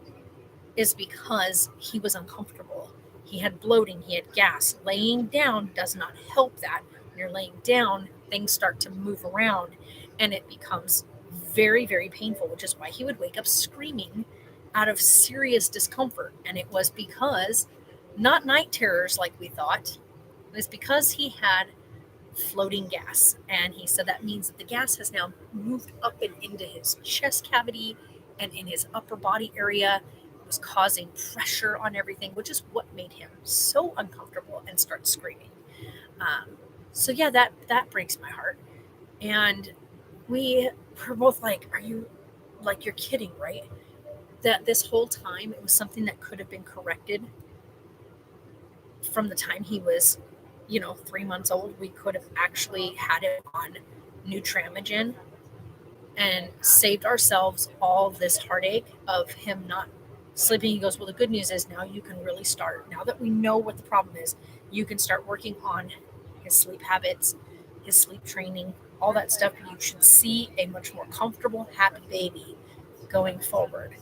is because he was uncomfortable. He had bloating, he had gas. Laying down does not help that. When you're laying down, things start to move around, and it becomes very, very painful, which is why he would wake up screaming out of serious discomfort. And it was because, not night terrors like we thought, it was because he had floating gas. And he said that means that the gas has now moved up and into his chest cavity and in his upper body area. It was causing pressure on everything, which is what made him so uncomfortable and start screaming. So yeah, that breaks my heart. And we were both like, are you, like, you're kidding, right? That this whole time it was something that could have been corrected from the time he was, 3 months old. We could have actually had it on Nutramigen and saved ourselves all this heartache of him not sleeping. He goes, well, the good news is now you can really start. Now that we know what the problem is, you can start working on his sleep habits, his sleep training, all that stuff. You should see a much more comfortable, happy baby going forward,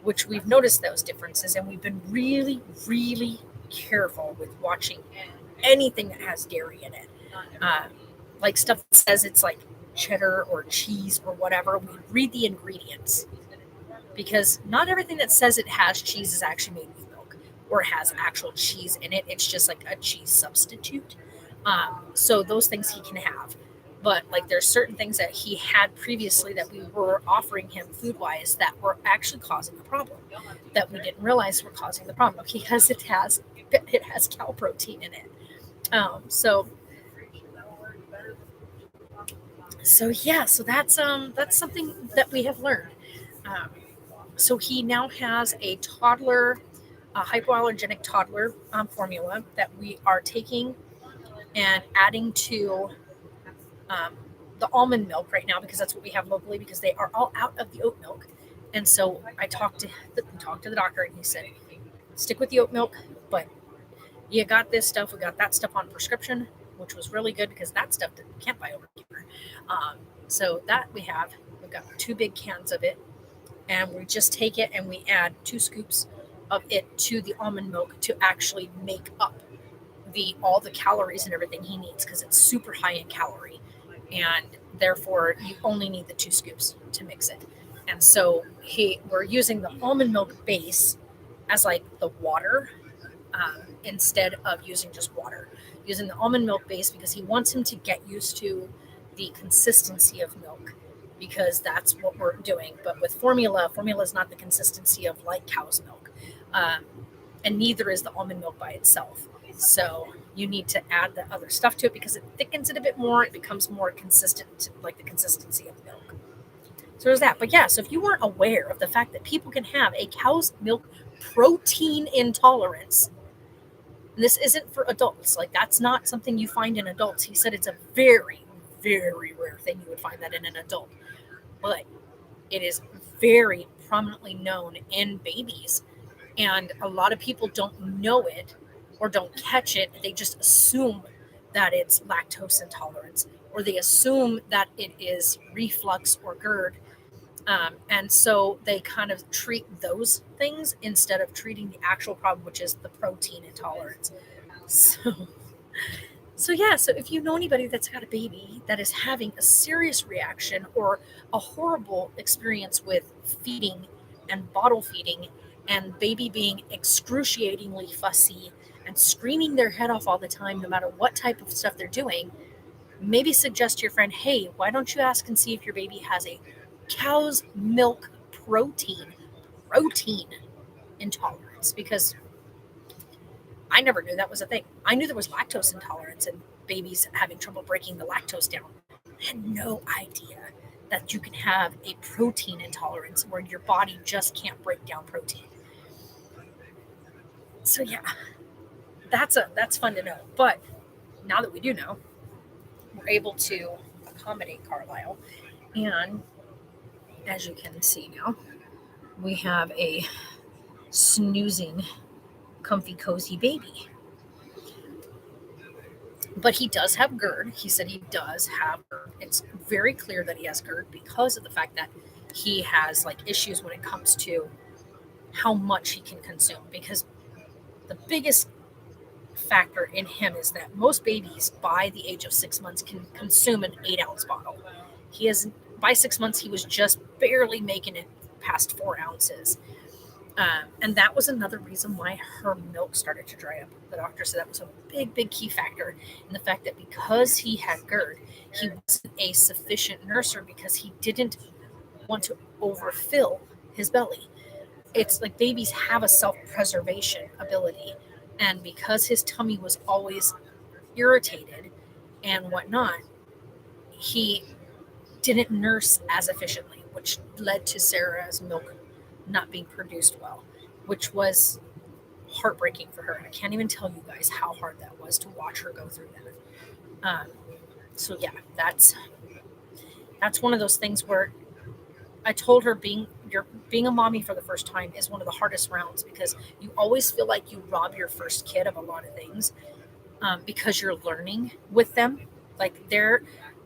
which we've noticed those differences. And we've been really, really careful with watching anything that has dairy in it. Like stuff that says it's like cheddar or cheese or whatever. We read the ingredients, because not everything that says it has cheese is actually made with milk or has actual cheese in it. It's just like a cheese substitute. So those things he can have. But like there's certain things that he had previously that we were offering him food-wise that were actually causing the problem, that we didn't realize were causing the problem, because it has cow protein in it. So yeah, so that's something that we have learned. So he now has a hypoallergenic toddler formula that we are taking and adding to the almond milk right now, because that's what we have locally, because they are all out of the oat milk. And so I talked to the doctor, and he said, stick with the oat milk, but you got this stuff. We got that stuff on prescription, which was really good, because that stuff you can't buy over here. So that we've got 2 big cans of it, and we just take it and we add 2 scoops of it to the almond milk to actually make up all the calories and everything he needs, because it's super high in calorie, and therefore you only need the 2 scoops to mix it. And so we're using the almond milk base as like the water, instead of using just water. Using the almond milk base because he wants him to get used to the consistency of milk, because that's what we're doing. But with formula is not the consistency of like cow's milk, and neither is the almond milk by itself. So you need to add the other stuff to it, because it thickens it a bit more. It becomes more consistent, like the consistency of milk. So there's that. But yeah, so if you weren't aware of the fact that people can have a cow's milk protein intolerance, and this isn't for adults, like that's not something you find in adults. He said it's a very, very rare thing you would find that in an adult, but it is very prominently known in babies, and a lot of people don't know it or don't catch it, they just assume that it's lactose intolerance, or they assume that it is reflux or GERD. And so they kind of treat those things instead of treating the actual problem, which is the protein intolerance. So yeah, so if you know anybody that's got a baby that is having a serious reaction or a horrible experience with feeding and bottle feeding, and baby being excruciatingly fussy and screaming their head off all the time, no matter what type of stuff they're doing, maybe suggest to your friend, hey, why don't you ask and see if your baby has a cow's milk protein intolerance? Because I never knew that was a thing. I knew there was lactose intolerance and babies having trouble breaking the lactose down. I had no idea that you can have a protein intolerance where your body just can't break down protein. So yeah, that's fun to know. But now that we do know, we're able to accommodate Carlisle. And as you can see now, we have a snoozing, comfy, cozy baby. But he does have GERD. He said he does have GERD. It's very clear that he has GERD because of the fact that he has like issues when it comes to how much he can consume. Because the biggest factor in him is that most babies by the age of 6 months can consume an 8-ounce bottle. He is by 6 months he was just barely making it past 4 ounces. And that was another reason why her milk started to dry up. The doctor said that was a big key factor in the fact that because he had GERD, he wasn't a sufficient nurser because he didn't want to overfill his belly. It's like babies have a self-preservation ability. And because his tummy was always irritated and whatnot, he didn't nurse as efficiently, which led to Sarah's milk not being produced well, which was heartbreaking for her. And I can't even tell you guys how hard that was to watch her go through that. So yeah, that's one of those things where I told her being a mommy for the first time is one of the hardest rounds because you always feel like you rob your first kid of a lot of things because you're learning with them. Like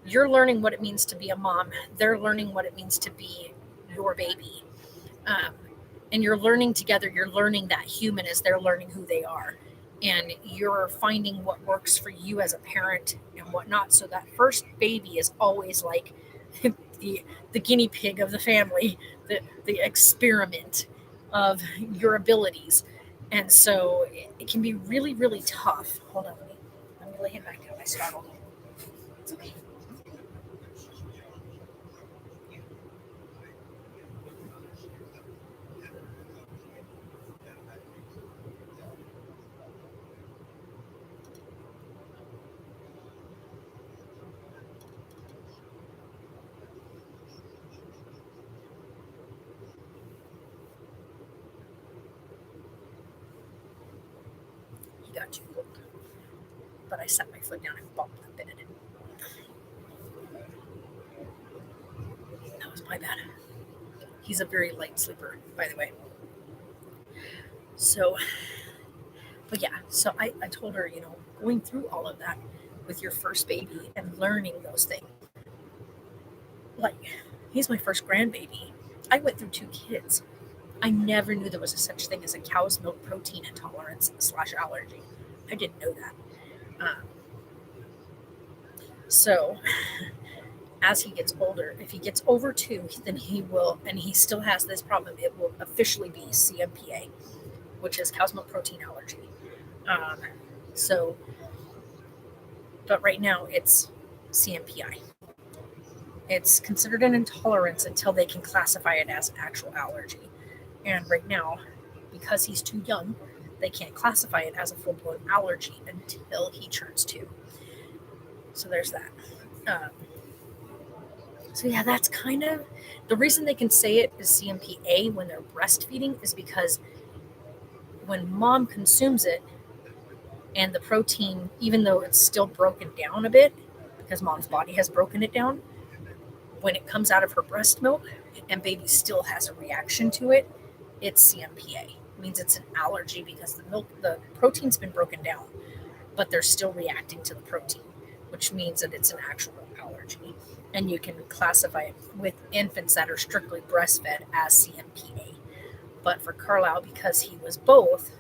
you're learning what it means to be a mom. They're learning what it means to be your baby. And you're learning together. You're learning that human as they're learning who they are. And you're finding what works for you as a parent and whatnot. So that first baby is always like the guinea pig of the family, the experiment of your abilities. And so it can be really, really tough. Hold on, let me lay him back down. I startled him. It's okay. He got too cold. But I set my foot down and bumped the bed. That was my bad. He's a very light sleeper, by the way. So, but yeah, so I told her, going through all of that with your first baby and learning those things. Like, he's my first grandbaby. I went through 2 kids. I never knew there was a such thing as a cow's milk protein intolerance / allergy. I didn't know that. So as he gets older, if he gets over 2, then he will, and he still has this problem, it will officially be CMPA, which is cow's milk protein allergy. But right now it's CMPI. It's considered an intolerance until they can classify it as an actual allergy. And right now, because he's too young, they can't classify it as a full-blown allergy until he turns 2. So there's that. So yeah, that's kind of the reason they can say it is CMPA when they're breastfeeding is because when mom consumes it and the protein, even though it's still broken down a bit because mom's body has broken it down, when it comes out of her breast milk and baby still has a reaction to it, it's CMPA, means it's an allergy because the protein's been broken down, but they're still reacting to the protein, which means that it's an actual allergy. And you can classify it with infants that are strictly breastfed as CMPA. But for Carlisle, because he was both,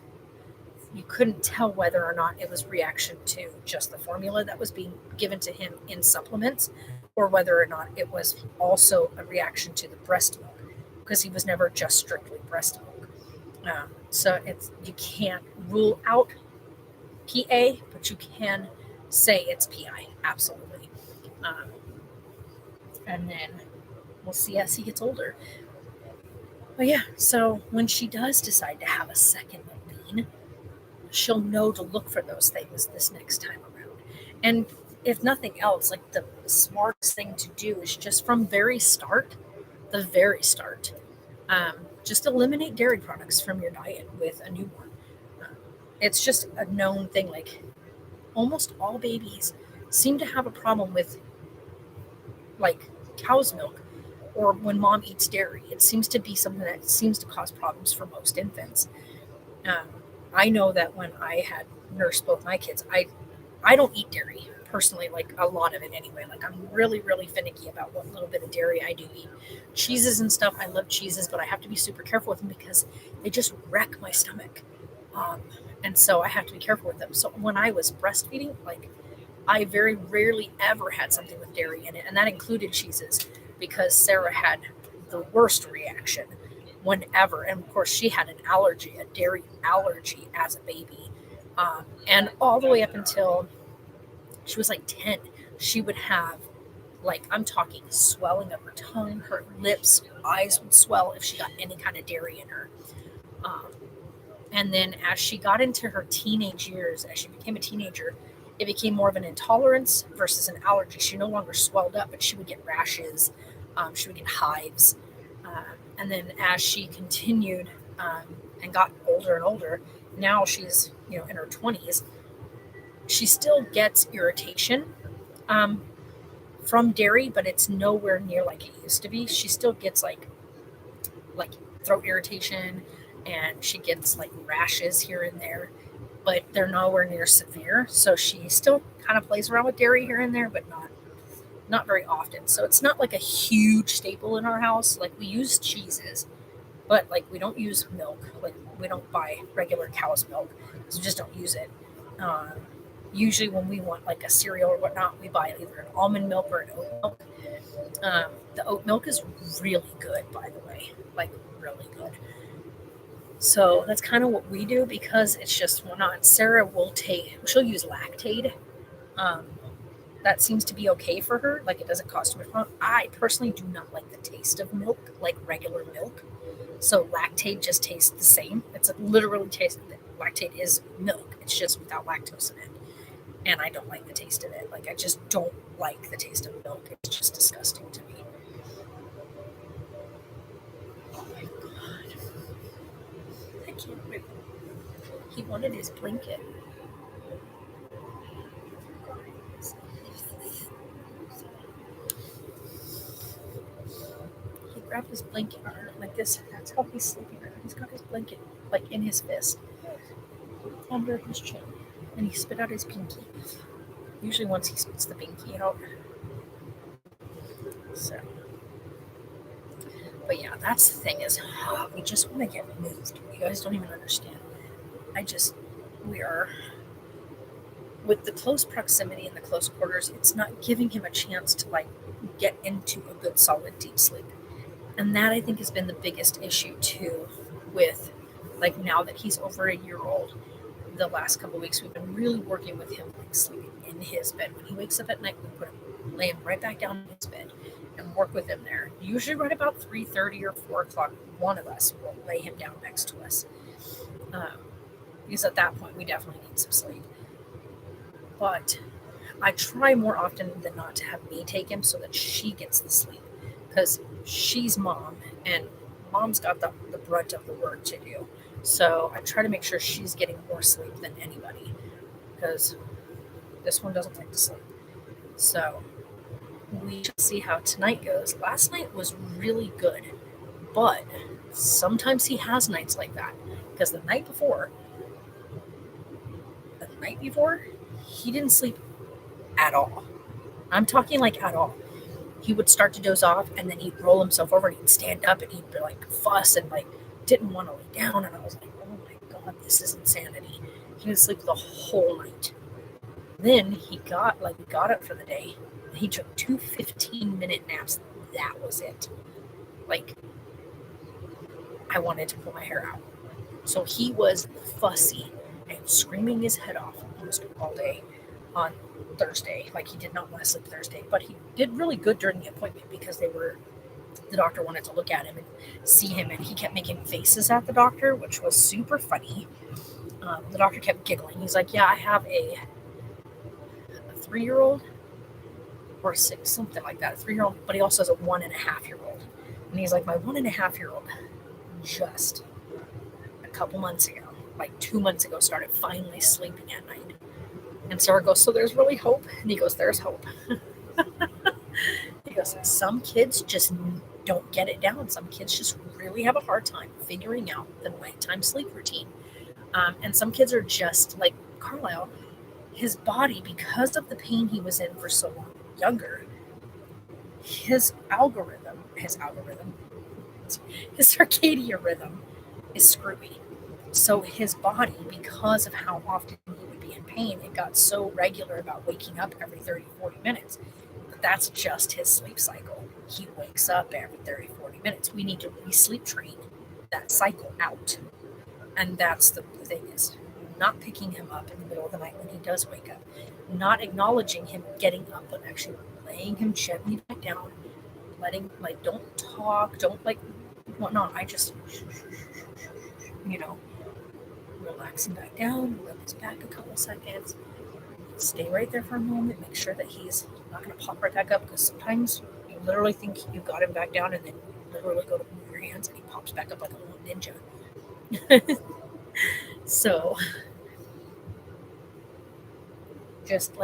you couldn't tell whether or not it was reaction to just the formula that was being given to him in supplements, or whether or not it was also a reaction to the breast milk, because he was never just strictly breast milk. So you can't rule out PA, but you can say it's PI, absolutely. Um, and then we'll see as he gets older. But yeah, so when she does decide to have a second wean, she'll know to look for those things this next time around. And if nothing else, like the smartest thing to do is just from the very start, just eliminate dairy products from your diet with a newborn. It's just a known thing. Like almost all babies seem to have a problem with like cow's milk or when mom eats dairy. It seems to be something that seems to cause problems for most infants. Um, I know that when I had nursed both my kids, I don't eat dairy personally, like a lot of it anyway. Like I'm really, really finicky about what little bit of dairy I do eat. Cheeses and stuff, I love cheeses, but I have to be super careful with them because they just wreck my stomach. Um, and so I have to be careful with them. So when I was breastfeeding, like I very rarely ever had something with dairy in it, and that included cheeses because Sarah had the worst reaction whenever. And of course, she had an allergy, a dairy allergy as a baby. And all the way up until she was like 10, she would have, like, I'm talking swelling of her tongue, her lips, her eyes would swell if she got any kind of dairy in her. Um, and then as she got into her teenage years, as she became a teenager, it became more of an intolerance versus an allergy. She no longer swelled up, but she would get rashes. She would get hives. And then as she continued and got older and older, now she's in her 20s. She still gets irritation um, from dairy, but it's nowhere near like it used to be. She still gets like throat irritation, and she gets like rashes here and there, but they're nowhere near severe. So she still kind of plays around with dairy here and there, but not very often. So it's not like a huge staple in our house. Like we use cheeses, but like we don't use milk. Like we don't buy regular cow's milk, so we just don't use it. Um, Usually when we want like a cereal or whatnot, we buy either an almond milk or an oat milk. The oat milk is really good, by the way, like really good. So that's kind of what we do because it's just we're not. Sarah she'll use Lactaid. Um, that seems to be okay for her. Like it doesn't cost too much. I personally do not like the taste of milk, like regular milk. So Lactaid just tastes the same. It's literally tastes. Lactaid is milk. It's just without lactose in it, and I don't like the taste of it. Like I just don't like the taste of milk. It's just disgusting to me. Oh my god! I can't wait. He wanted his blanket. He grabbed his blanket like this. That's how he's sleeping right now. He's got his blanket like in his fist under his chin, and he spit out his pinky. Usually, once he spits the pinky out. So, but yeah, that's the thing is, we just want to get moved. You guys don't even understand. We are with the close proximity and the close quarters. It's not giving him a chance to like get into a good solid deep sleep. And that I think has been the biggest issue too with like now that he's over a year old. The last couple of weeks we've been really working with him like sleeping in his bed. When he wakes up at night, we lay him right back down in his bed and work with him there. Usually right about 3:30 or 4 o'clock, one of us will lay him down next to us. Because at that point we definitely need some sleep. But I try more often than not to have me take him so that she gets the sleep. Because she's mom, and mom's got the brunt of the work to do. So I try to make sure she's getting more sleep than anybody, because this one doesn't like to sleep. So we shall see how tonight goes. Last night was really good, but Sometimes he has nights like that because the night before, he didn't sleep at all. I'm talking like at all. He would start to doze off and then he'd roll himself over and he'd stand up and he'd be like fuss and like didn't want to lay down. And I was like, oh my God, this is insanity. He didn't sleep the whole night. Then he got up for the day. He took 2 15-minute naps. That was it. Like, I wanted to pull my hair out. So he was fussy and screaming his head off almost all day on Thursday. Like, he did not want to sleep Thursday, but he did really good during the appointment because the doctor wanted to look at him and see him, and he kept making faces at the doctor, which was super funny. The doctor kept giggling. He's like, yeah, I have a 3-year-old or a 6, something like that, a 3-year-old, but he also has a 1.5-year-old. And he's like, my 1.5-year-old just a couple months ago, like 2 months ago, started finally sleeping at night. And Sarah goes, so there's really hope? And he goes, there's hope. He goes, some kids just don't get it down. Some kids just really have a hard time figuring out the nighttime sleep routine. And some kids are just like Carlisle. His body, because of the pain he was in for so long younger, his circadian rhythm is screwy. So his body, because of how often he would be in pain, it got so regular about waking up every 30, 40 minutes. But that's just his sleep cycle. He wakes up every 30, 40 minutes. We need to re-sleep train that cycle out. And that's the thing, is not picking him up in the middle of the night when he does wake up, not acknowledging him getting up, but actually laying him gently back down, don't talk, don't whatnot. I just, relax him back down, rub his back a couple seconds, stay right there for a moment, make sure that he's not going to pop right back up, because sometimes you literally think you got him back down and then you literally go to move your hands and he pops back up like a little ninja. So just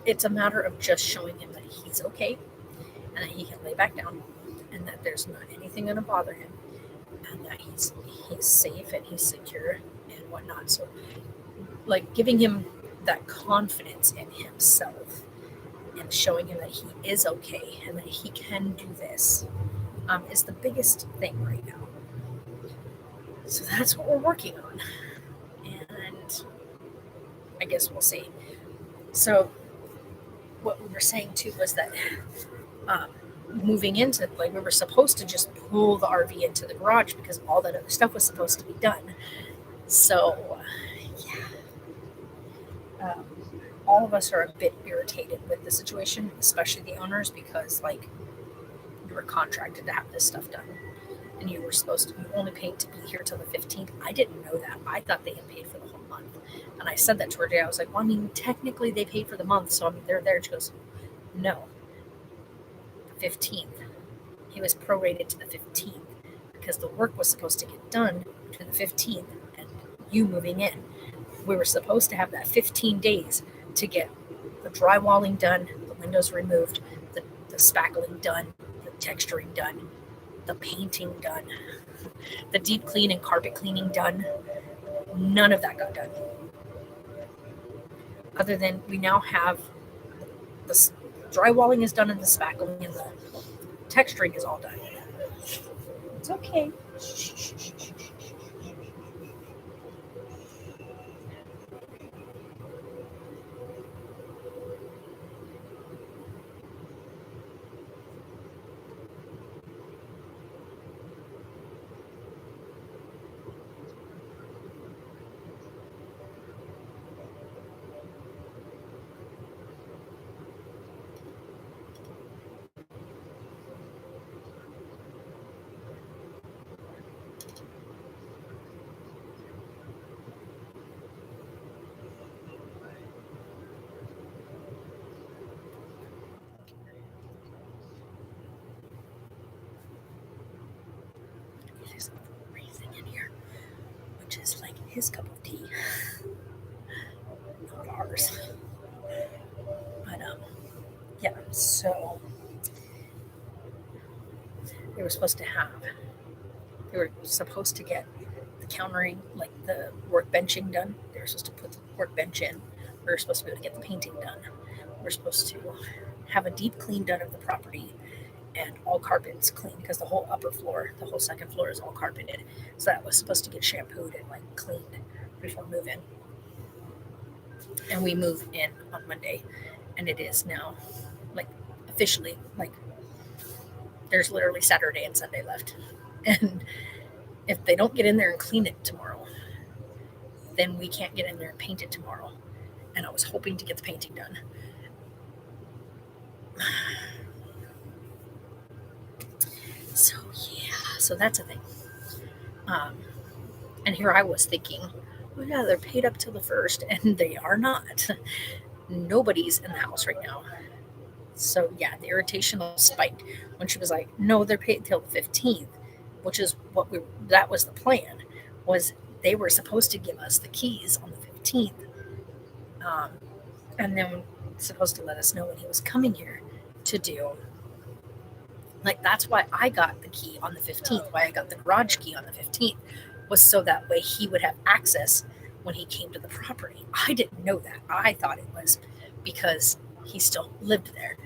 it's a matter of just showing him that he's okay and that he can lay back down and that there's not anything going to bother him and that he's safe and he's secure and whatnot. So giving him that confidence in himself and showing him that he is okay and that he can do this is the biggest thing right now. So that's what we're working on. And I guess we'll see. So what we were saying too was that moving into, we were supposed to just pull the RV into the garage because all that other stuff was supposed to be done. So yeah, all of us are a bit irritated with the situation, especially the owners, because you were contracted to have this stuff done. And you only paid to be here till the 15th. I didn't know that. I thought they had paid for the whole month. And I said that to her today. I was like, well, technically they paid for the month, so they're there. She goes, no, 15th. He was prorated to the 15th because the work was supposed to get done between the 15th and you moving in. We were supposed to have that 15 days to get the drywalling done, the windows removed, the spackling done, the texturing done, the painting done, the deep clean and carpet cleaning done. None of that got done. Other than we now have the drywalling is done and the spackling and the texturing is all done. It's okay. There's everything in here, which is his cup of tea, not ours. But yeah. So we were supposed to have They were supposed to get the countering, like the workbenching done. They were supposed to put the workbench in. We were supposed to be able to get the painting done. We're supposed to have a deep clean done of the property and all carpets clean because the whole upper floor, the whole second floor is all carpeted. So that was supposed to get shampooed and like cleaned before move in. And we move in on Monday, and it is now like officially like there's literally Saturday and Sunday left. And if they don't get in there and clean it tomorrow, then we can't get in there and paint it tomorrow. And I was hoping to get the painting done. So yeah, so that's a thing. And here I was thinking, oh yeah, they're paid up till the 1st, and they are not. Nobody's in the house right now. So yeah, the irritation spiked when she was like, no, they're paid till the 15th, which is that was the plan, was they were supposed to give us the keys on the 15th. And then supposed to let us know when he was coming here to do. Like, that's why I got the key on the 15th, why I got the garage key on the 15th, was so that way he would have access when he came to the property. I didn't know that. I thought it was because he still lived there,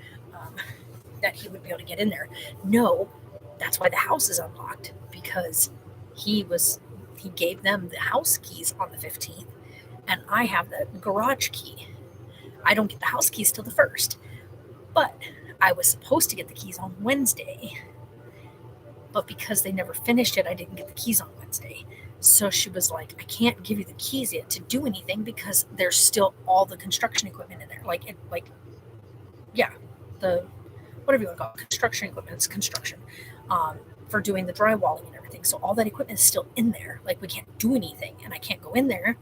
that he would be able to get in there. No, that's why the house is unlocked, because he gave them the house keys on the 15th, and I have the garage key. I don't get the house keys till the 1st, but I was supposed to get the keys on Wednesday, but because they never finished it, I didn't get the keys on Wednesday. So she was like, I can't give you the keys yet to do anything because there's still all the construction equipment in there. The whatever you want to call it, construction equipment. It's construction for doing the drywalling and everything. So all that equipment is still in there. Like, we can't do anything, and I can't go in there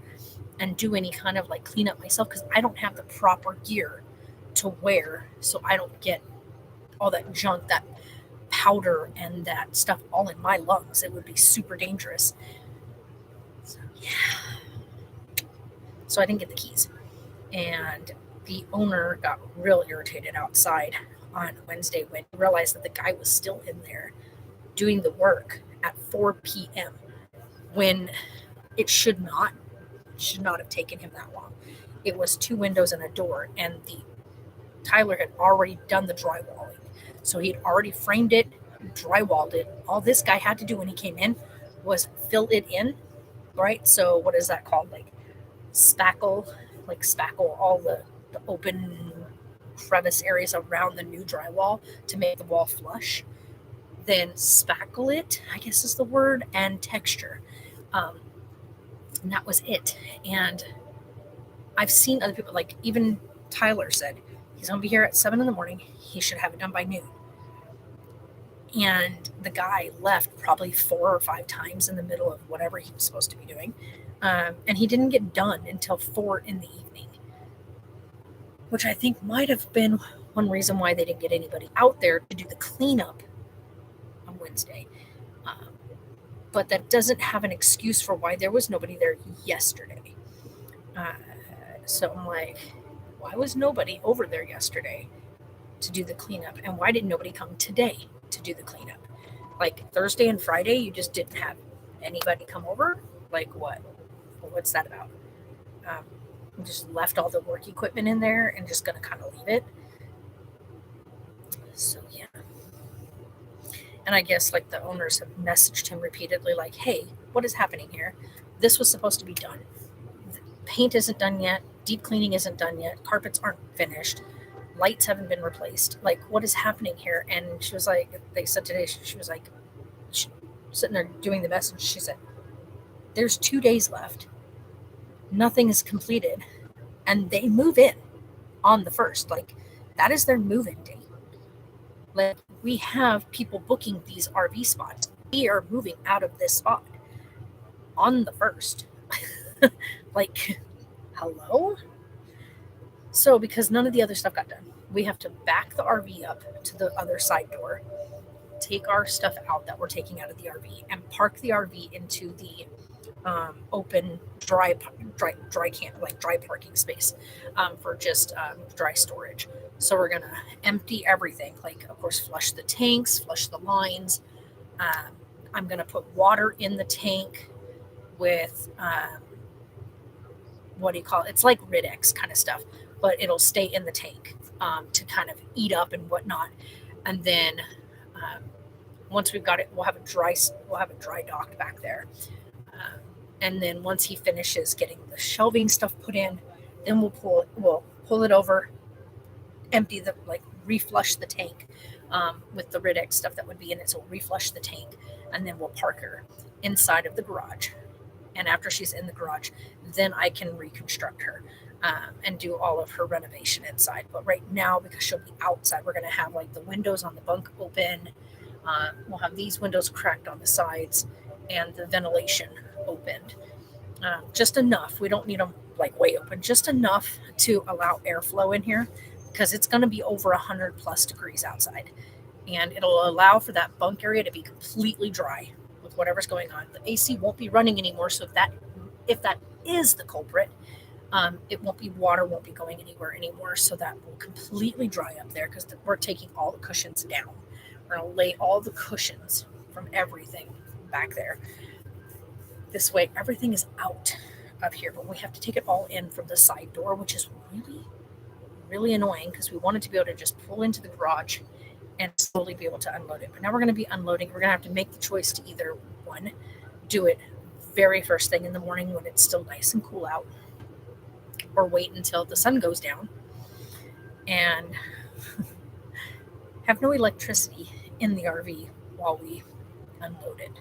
and do any kind of like cleanup myself because I don't have the proper gear to wear, so I don't get all that junk, that powder and that stuff all in my lungs. It would be super dangerous. So yeah. So I didn't get the keys. And the owner got real irritated outside on Wednesday when he realized that the guy was still in there doing the work at 4 p.m. when it should not have taken him that long. It was 2 windows and a door, and Tyler had already done the drywalling. So he had already framed it, drywalled it. All this guy had to do when he came in was fill it in, right? So what is that called? Like spackle all the open crevice areas around the new drywall to make the wall flush. Then spackle it, I guess is the word, and texture. And that was it. And I've seen other people, like even Tyler said, he's going to be here at 7 a.m. He should have it done by noon. And the guy left probably 4 or 5 times in the middle of whatever he was supposed to be doing. And he didn't get done until 4 in the evening, which I think might have been one reason why they didn't get anybody out there to do the cleanup on Wednesday. But that doesn't have an excuse for why there was nobody there yesterday. So I'm like, why was nobody over there yesterday to do the cleanup? And why did nobody come today to do the cleanup? Like Thursday and Friday, you just didn't have anybody come over? Like what? What's that about? Just left all the work equipment in there and just going to kind of leave it. So yeah. And I guess like the owners have messaged him repeatedly like, hey, what is happening here? This was supposed to be done. The paint isn't done yet. Deep cleaning isn't done yet. Carpets aren't finished. Lights haven't been replaced. Like, what is happening here? And she was like, they said today, she was like, sitting there doing the message. She said, there's 2 days left. Nothing is completed. And they move in on the 1st. Like, that is their move-in date. Like, we have people booking these RV spots. We are moving out of this spot on the 1st. Like, hello? So, because none of the other stuff got done, we have to back the RV up to the other side door, take our stuff out that we're taking out of the RV, and park the RV into the open dry parking space for just dry storage. So we're gonna empty everything, like of course flush the tanks, flush the lines, I'm going to put water in the tank with, what do you call it? It's like Rid-X kind of stuff, but it'll stay in the tank to kind of eat up and whatnot. And then once we've got it, we'll have it dry docked back there. And then once he finishes getting the shelving stuff put in, then we'll pull it over, reflush the tank with the Rid-X stuff that would be in it. So we'll reflush the tank, and then we'll park her inside of the garage. And after she's in the garage, then I can reconstruct her and do all of her renovation inside. But right now, because she'll be outside, we're going to have like the windows on the bunk open. We'll have these windows cracked on the sides and the ventilation opened. Just enough. We don't need them like way open, just enough to allow airflow in here, because it's going to be over 100 plus degrees outside. And it'll allow for that bunk area to be completely dry with whatever's going on. The AC won't be running anymore. So if that is the culprit, water won't be going anywhere anymore. So that will completely dry up there, because we're taking all the cushions down. We're going to lay all the cushions from everything back there. This way, everything is out of here, but we have to take it all in from the side door, which is really, really annoying, because we wanted to be able to just pull into the garage and slowly be able to unload it. But now we're going to be unloading. We're going to have to make the choice to either, one, do it very first thing in the morning when it's still nice and cool out, or wait until the sun goes down and have no electricity in the RV while we unload it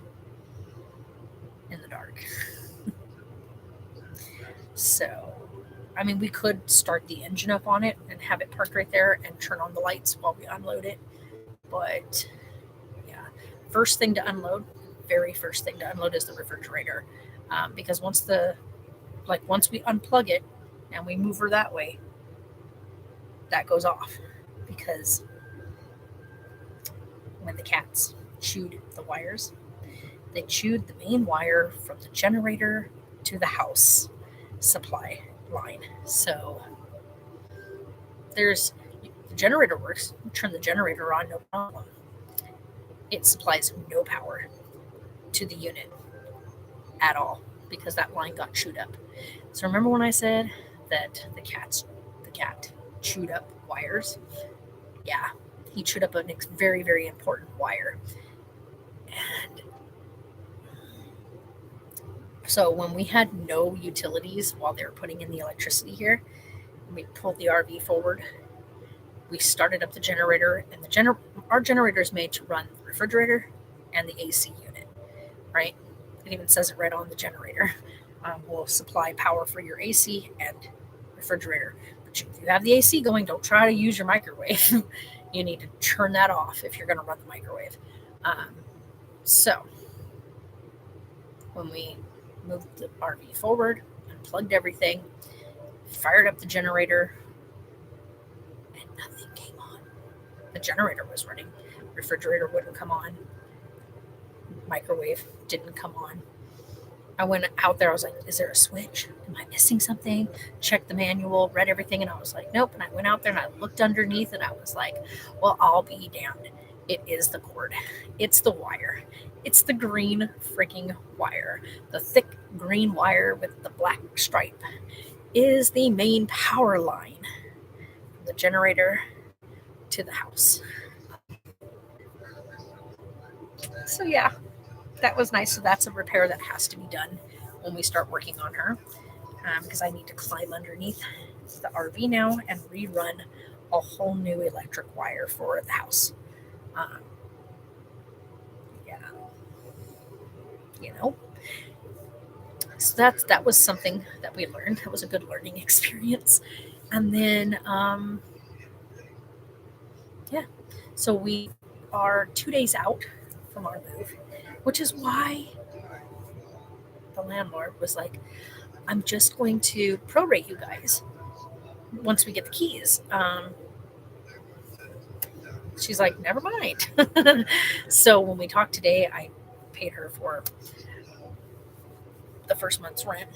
in the dark. So, I mean, we could start the engine up on it and have it parked right there and turn on the lights while we unload it. But yeah, very first thing to unload is the refrigerator. Because once we unplug it and we move her that way, that goes off, because when the cats chewed the wires, they chewed the main wire from the generator to the house supply line. So the generator works. You turn the generator on, no problem. It supplies no power to the unit at all, because that line got chewed up. So remember when I said that the cat chewed up wires? Yeah, he chewed up a very, very important wire. And so when we had no utilities while they were putting in the electricity here, we pulled the RV forward. We started up the generator, and our generator is made to run the refrigerator and the AC unit, right? It even says it right on the generator. Will supply power for your AC and refrigerator. But if you have the AC going, don't try to use your microwave. You need to turn that off if you're going to run the microwave. So when we moved the RV forward, unplugged everything, fired up the generator, and nothing came on. The generator was running. Refrigerator wouldn't come on. Microwave didn't come on. I went out there. I was like, is there a switch? Am I missing something? Checked the manual, read everything, and I was like, nope. And I went out there and I looked underneath, and I was like, well, I'll be damned. It is the cord. It's the wire. It's the green freaking wire. The thick green wire with the black stripe is the main power line from the generator to the house. So yeah, that was nice. So that's a repair that has to be done when we start working on her, because I need to climb underneath the RV now and rerun a whole new electric wire for the house. So that was something that we learned. That was a good learning experience. And then so we are 2 days out from our move, which is why the landlord was like, I'm just going to prorate you guys once we get the keys. She's like, never mind. So when we talked today, I paid her for the first month's rent.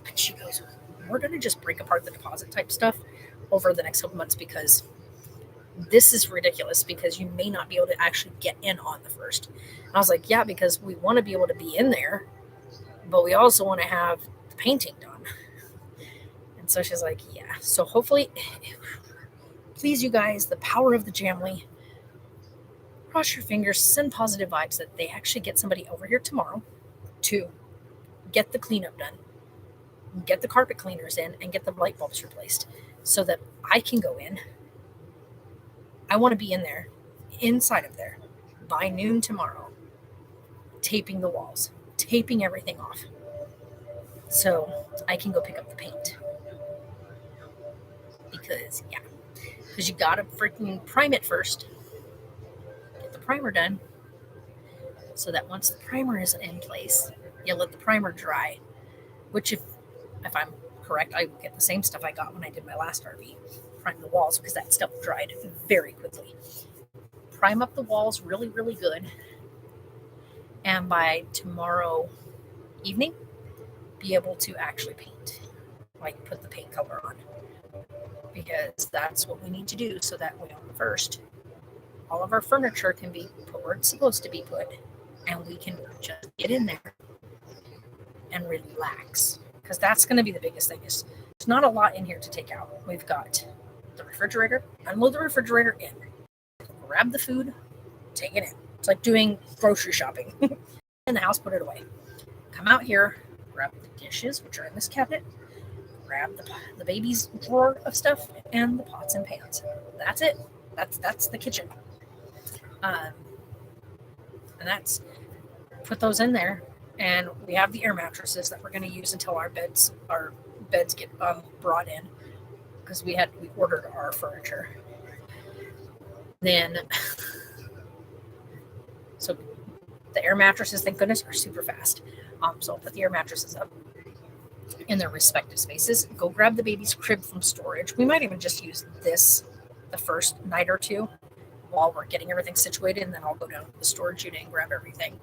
And she goes, we're going to just break apart the deposit type stuff over the next couple months, because this is ridiculous because you may not be able to actually get in on the first. And I was like, yeah, because we want to be able to be in there, but we also want to have the painting done. And so she's like, yeah. So hopefully, please, you guys, the power of the Jamly, cross your fingers, send positive vibes that they actually get somebody over here tomorrow to get the cleanup done, get the carpet cleaners in, and get the light bulbs replaced so that I can go in. I want to be in there, inside of there, by noon tomorrow, taping the walls, taping everything off so I can go pick up the paint. Because you gotta freaking prime it first. Get the primer done so that once the primer is in place, you let the primer dry, which if I'm correct, I get the same stuff I got when I did my last RV. Prime the walls because that stuff dried very quickly. Prime up the walls really, really good. And by tomorrow evening, be able to actually paint, like put the paint color on. Because that's what we need to do so that way on the first, all of our furniture can be put where it's supposed to be put. And we can just get in there and relax. Because that's going to be the biggest thing. Is there's not a lot in here to take out. We've got the refrigerator, unload the refrigerator in, grab the food, take it in. It's like doing grocery shopping. In the house, put it away. Come out here, grab the dishes, which are in this cabinet, grab the baby's drawer of stuff, and the pots and pans. That's it. That's the kitchen. And that's, put those in there. And we have the air mattresses that we're going to use until our beds get brought in, because we ordered our furniture. Then, so the air mattresses, thank goodness, are super fast. So I'll put the air mattresses up in their respective spaces. Go grab the baby's crib from storage. We might even just use this the first night or two while we're getting everything situated, and then I'll go down to the storage unit and grab everything.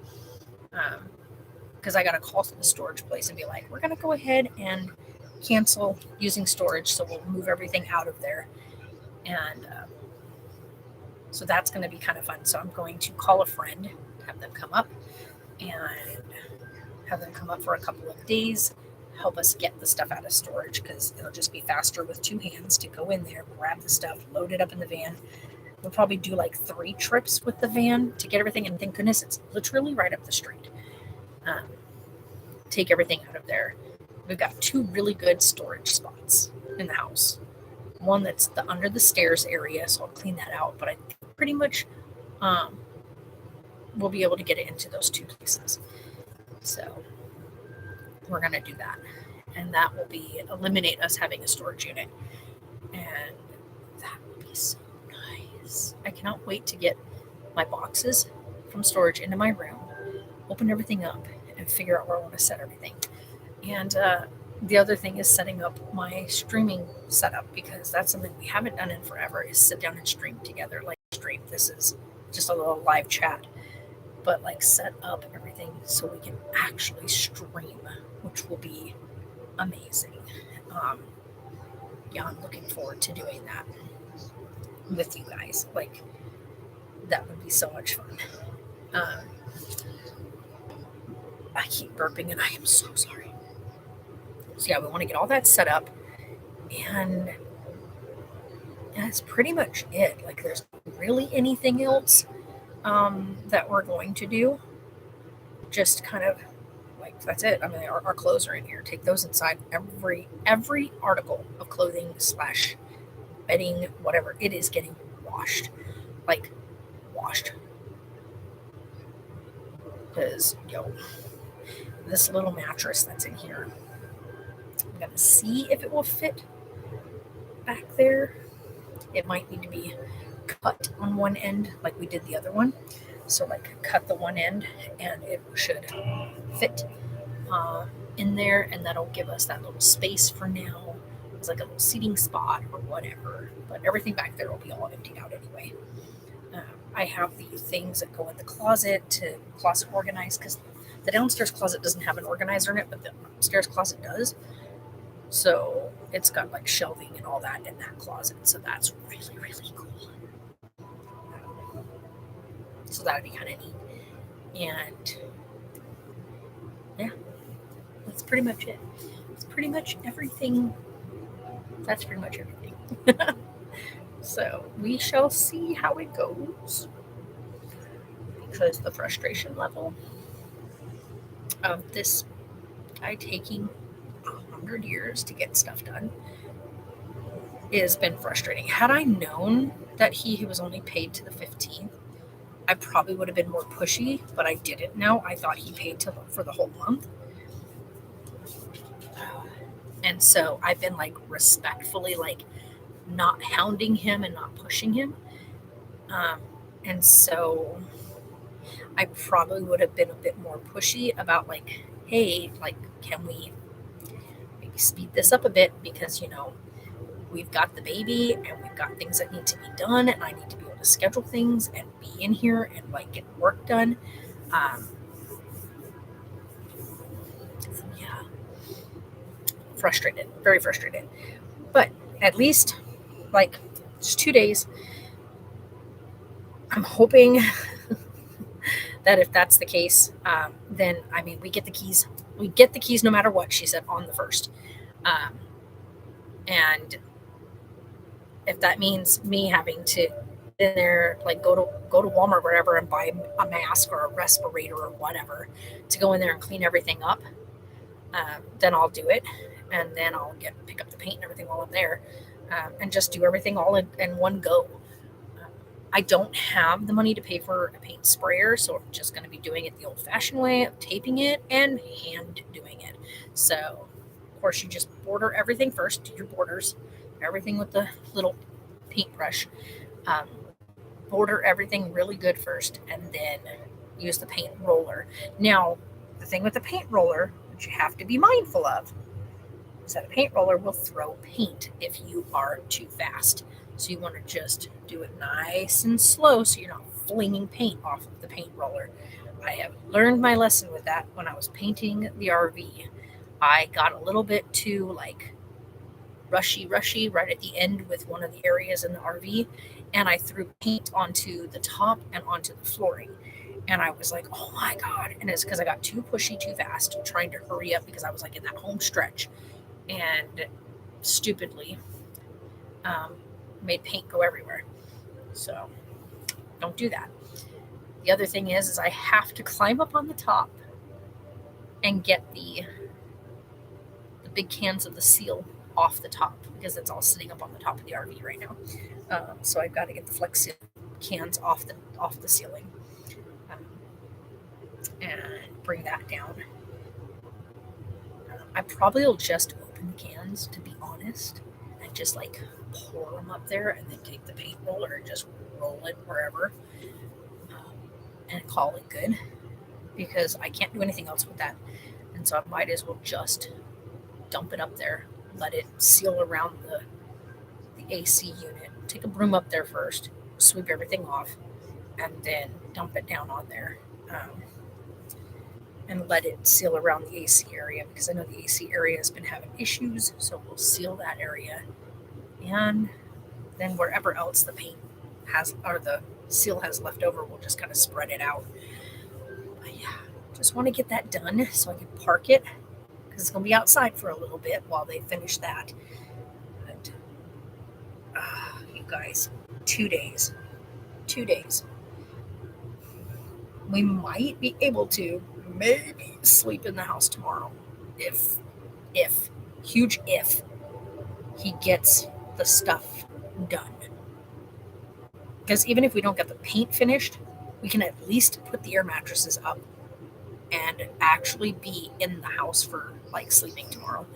Because I got to call to the storage place and be like, we're going to go ahead and cancel using storage, so we'll move everything out of there. And so that's going to be kind of fun. So I'm going to call a friend, have them come up, and have them come up for a couple of days, help us get the stuff out of storage, because it'll just be faster with two hands to go in there, grab the stuff, load it up in the van. We'll probably do like 3 trips with the van to get everything, and thank goodness it's literally right up the street. Take everything out of there. We've got 2 really good storage spots in the house. One that's the under the stairs area, so I'll clean that out, but I think pretty much we'll be able to get it into those 2 places. So we're going to do that. And that will eliminate us having a storage unit. And that will be so nice. I cannot wait to get my boxes from storage into my room, open everything up, and figure out where I want to set everything. And the other thing is setting up my streaming setup, because that's something we haven't done in forever, is sit down and stream together. Like stream, this is just a little live chat, but like set up everything so we can actually stream, which will be amazing. I'm looking forward to doing that with you guys. Like, that would be so much fun. I keep burping and I am so sorry. So we want to get all that set up, and that's pretty much it. Like, there's not really anything else that we're going to do. Just kind of like, that's it. I mean, our clothes are in here. Take those inside. Every article of clothing / bedding, whatever, it is getting washed. Like, washed. Because, this little mattress that's in here, I'm going to see if it will fit back there. It might need to be cut on one end like we did the other one. So like cut the one end and it should fit in there, and that'll give us that little space for now. It's like a little seating spot or whatever, but everything back there will be all emptied out anyway. I have the things that go in the closet to closet organize, because the downstairs closet doesn't have an organizer in it, but the upstairs closet does. So it's got like shelving and all that in that closet. So that's really, really cool. So that'd be kind of neat. And yeah, that's pretty much it. It's pretty much everything. That's pretty much everything. So we shall see how it goes, because the frustration level of this guy taking 100 years to get stuff done has been frustrating. Had I known that he was only paid to the 15th, I probably would have been more pushy, but I didn't know. I thought he paid for the whole month. And so I've been like respectfully like not hounding him and not pushing him. And so I probably would have been a bit more pushy about like, hey, like, can we maybe speed this up a bit, because, you know, we've got the baby and we've got things that need to be done, and I need to be able to schedule things and be in here and like get work done. So yeah, frustrated, very frustrated. But at least, like, just 2 days. I'm hoping that if that's the case, then I mean, we get the keys. We get the keys no matter what, she said, on the 1st. And if that means me having to in there, like go to Walmart or whatever and buy a mask or a respirator or whatever to go in there and clean everything up, then I'll do it, and then I'll pick up the paint and everything while I'm there, and just do everything all in one go. I don't have the money to pay for a paint sprayer, so I'm just going to be doing it the old-fashioned way of taping it and hand doing it. So, of course, you just border everything first, do your borders, everything with the little paintbrush. Border everything really good first, and then use the paint roller. Now, the thing with the paint roller, which you have to be mindful of, is that a paint roller will throw paint if you are too fast. So you want to just do it nice and slow so you're not flinging paint off of the paint roller. I have learned my lesson with that when I was painting the RV. I got a little bit too like rushy right at the end with one of the areas in the RV, and I threw paint onto the top and onto the flooring. And I was like, oh my God. And it's because I got too pushy too fast, trying to hurry up because I was like in that home stretch, and stupidly made paint go everywhere. So don't do that. The other thing is I have to climb up on the top and get the big cans of the seal off the top, because it's all sitting up on the top of the RV right now. So I've got to get the Flex Seal cans off the ceiling, and bring that down. I probably will just open the cans, to be honest, and just like pour them up there, and then take the paint roller and just roll it wherever, and call it good, because I can't do anything else with that. And so I might as well just dump it up there, let it seal around the AC unit, take a broom up there first, sweep everything off, and then dump it down on there, and let it seal around the AC area, because I know the AC area has been having issues. So we'll seal that area, and then wherever else the paint has, or the seal has left over, we'll just kind of spread it out. But yeah, just want to get that done so I can park it, because it's going to be outside for a little bit while they finish that. But you guys, 2 days. 2 days. We might be able to maybe sleep in the house tomorrow, if huge if he gets the stuff done. Because even if we don't get the paint finished, we can at least put the air mattresses up and actually be in the house for like sleeping tomorrow.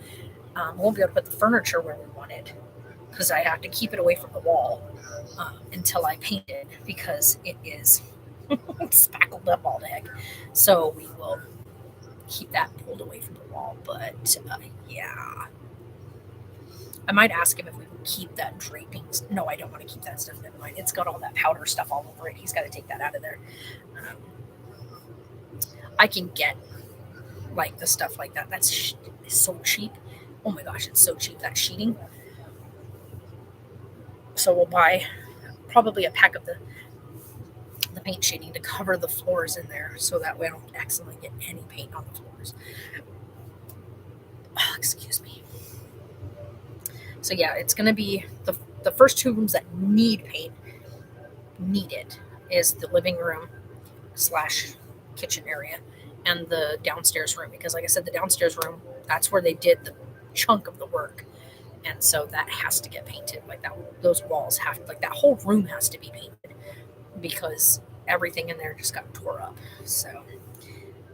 Won't be able to put the furniture where we want it, because I have to keep it away from the wall until I paint it, because it is spackled up all the heck. So we will keep that pulled away from the wall. But yeah, I might ask him if we can keep that draping. No, I don't want to keep that stuff. Never mind. It's got all that powder stuff all over it. He's got to take that out of there. I can get like the stuff like that. That's so cheap. Oh my gosh, it's so cheap, that sheeting. So we'll buy probably a pack of the paint sheeting to cover the floors in there so that way I don't accidentally get any paint on the floors. Oh, excuse me. So yeah, it's going to be the first 2 rooms that need paint, needed, is the living room / kitchen area and the downstairs room, because like I said, the downstairs room, that's where they did the chunk of the work, and so that has to get painted. Like that, those walls have, like that whole room has to be painted because everything in there just got tore up. So,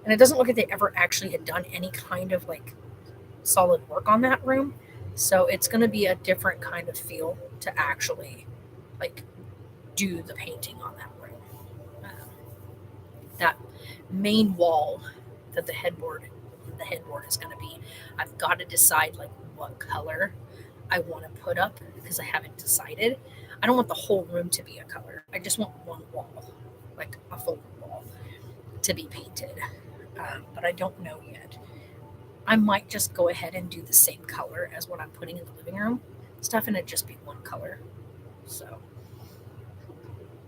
and it doesn't look like they ever actually had done any kind of like solid work on that room, so it's going to be a different kind of feel to actually like do the painting on that room. That main wall that the headboard is going to be, I've got to decide like what color I want to put up because I haven't decided. I don't want the whole room to be a color. I just want one wall, like a full wall, to be painted. But I don't know yet. I might just go ahead and do the same color as what I'm putting in the living room stuff, and it just be one color. So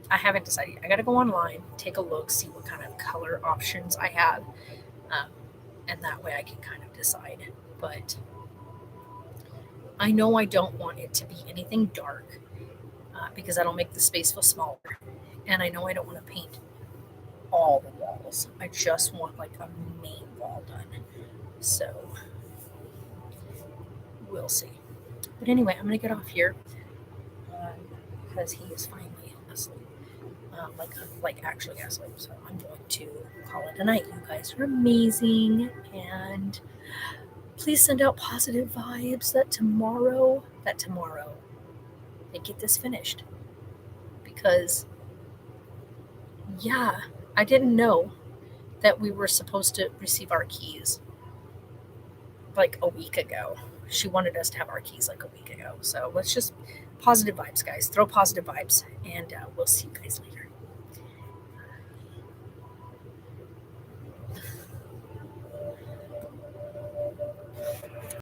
I haven't decided. I got to go online, take a look, see what kind of color options I have, and that way I can kind of decide. But I know I don't want it to be anything dark because that'll make the space feel smaller. And I know I don't want to paint all the walls. I just want like a main wall done. So we'll see. But anyway, I'm going to get off here because he is finally asleep. Like actually asleep. So I'm going to call it a night. You guys are amazing. And please send out positive vibes that tomorrow they get this finished. Because, yeah, I didn't know that we were supposed to receive our keys like a week ago. She wanted us to have our keys like a week ago. So let's just positive vibes, guys. Throw positive vibes, and we'll see you guys later.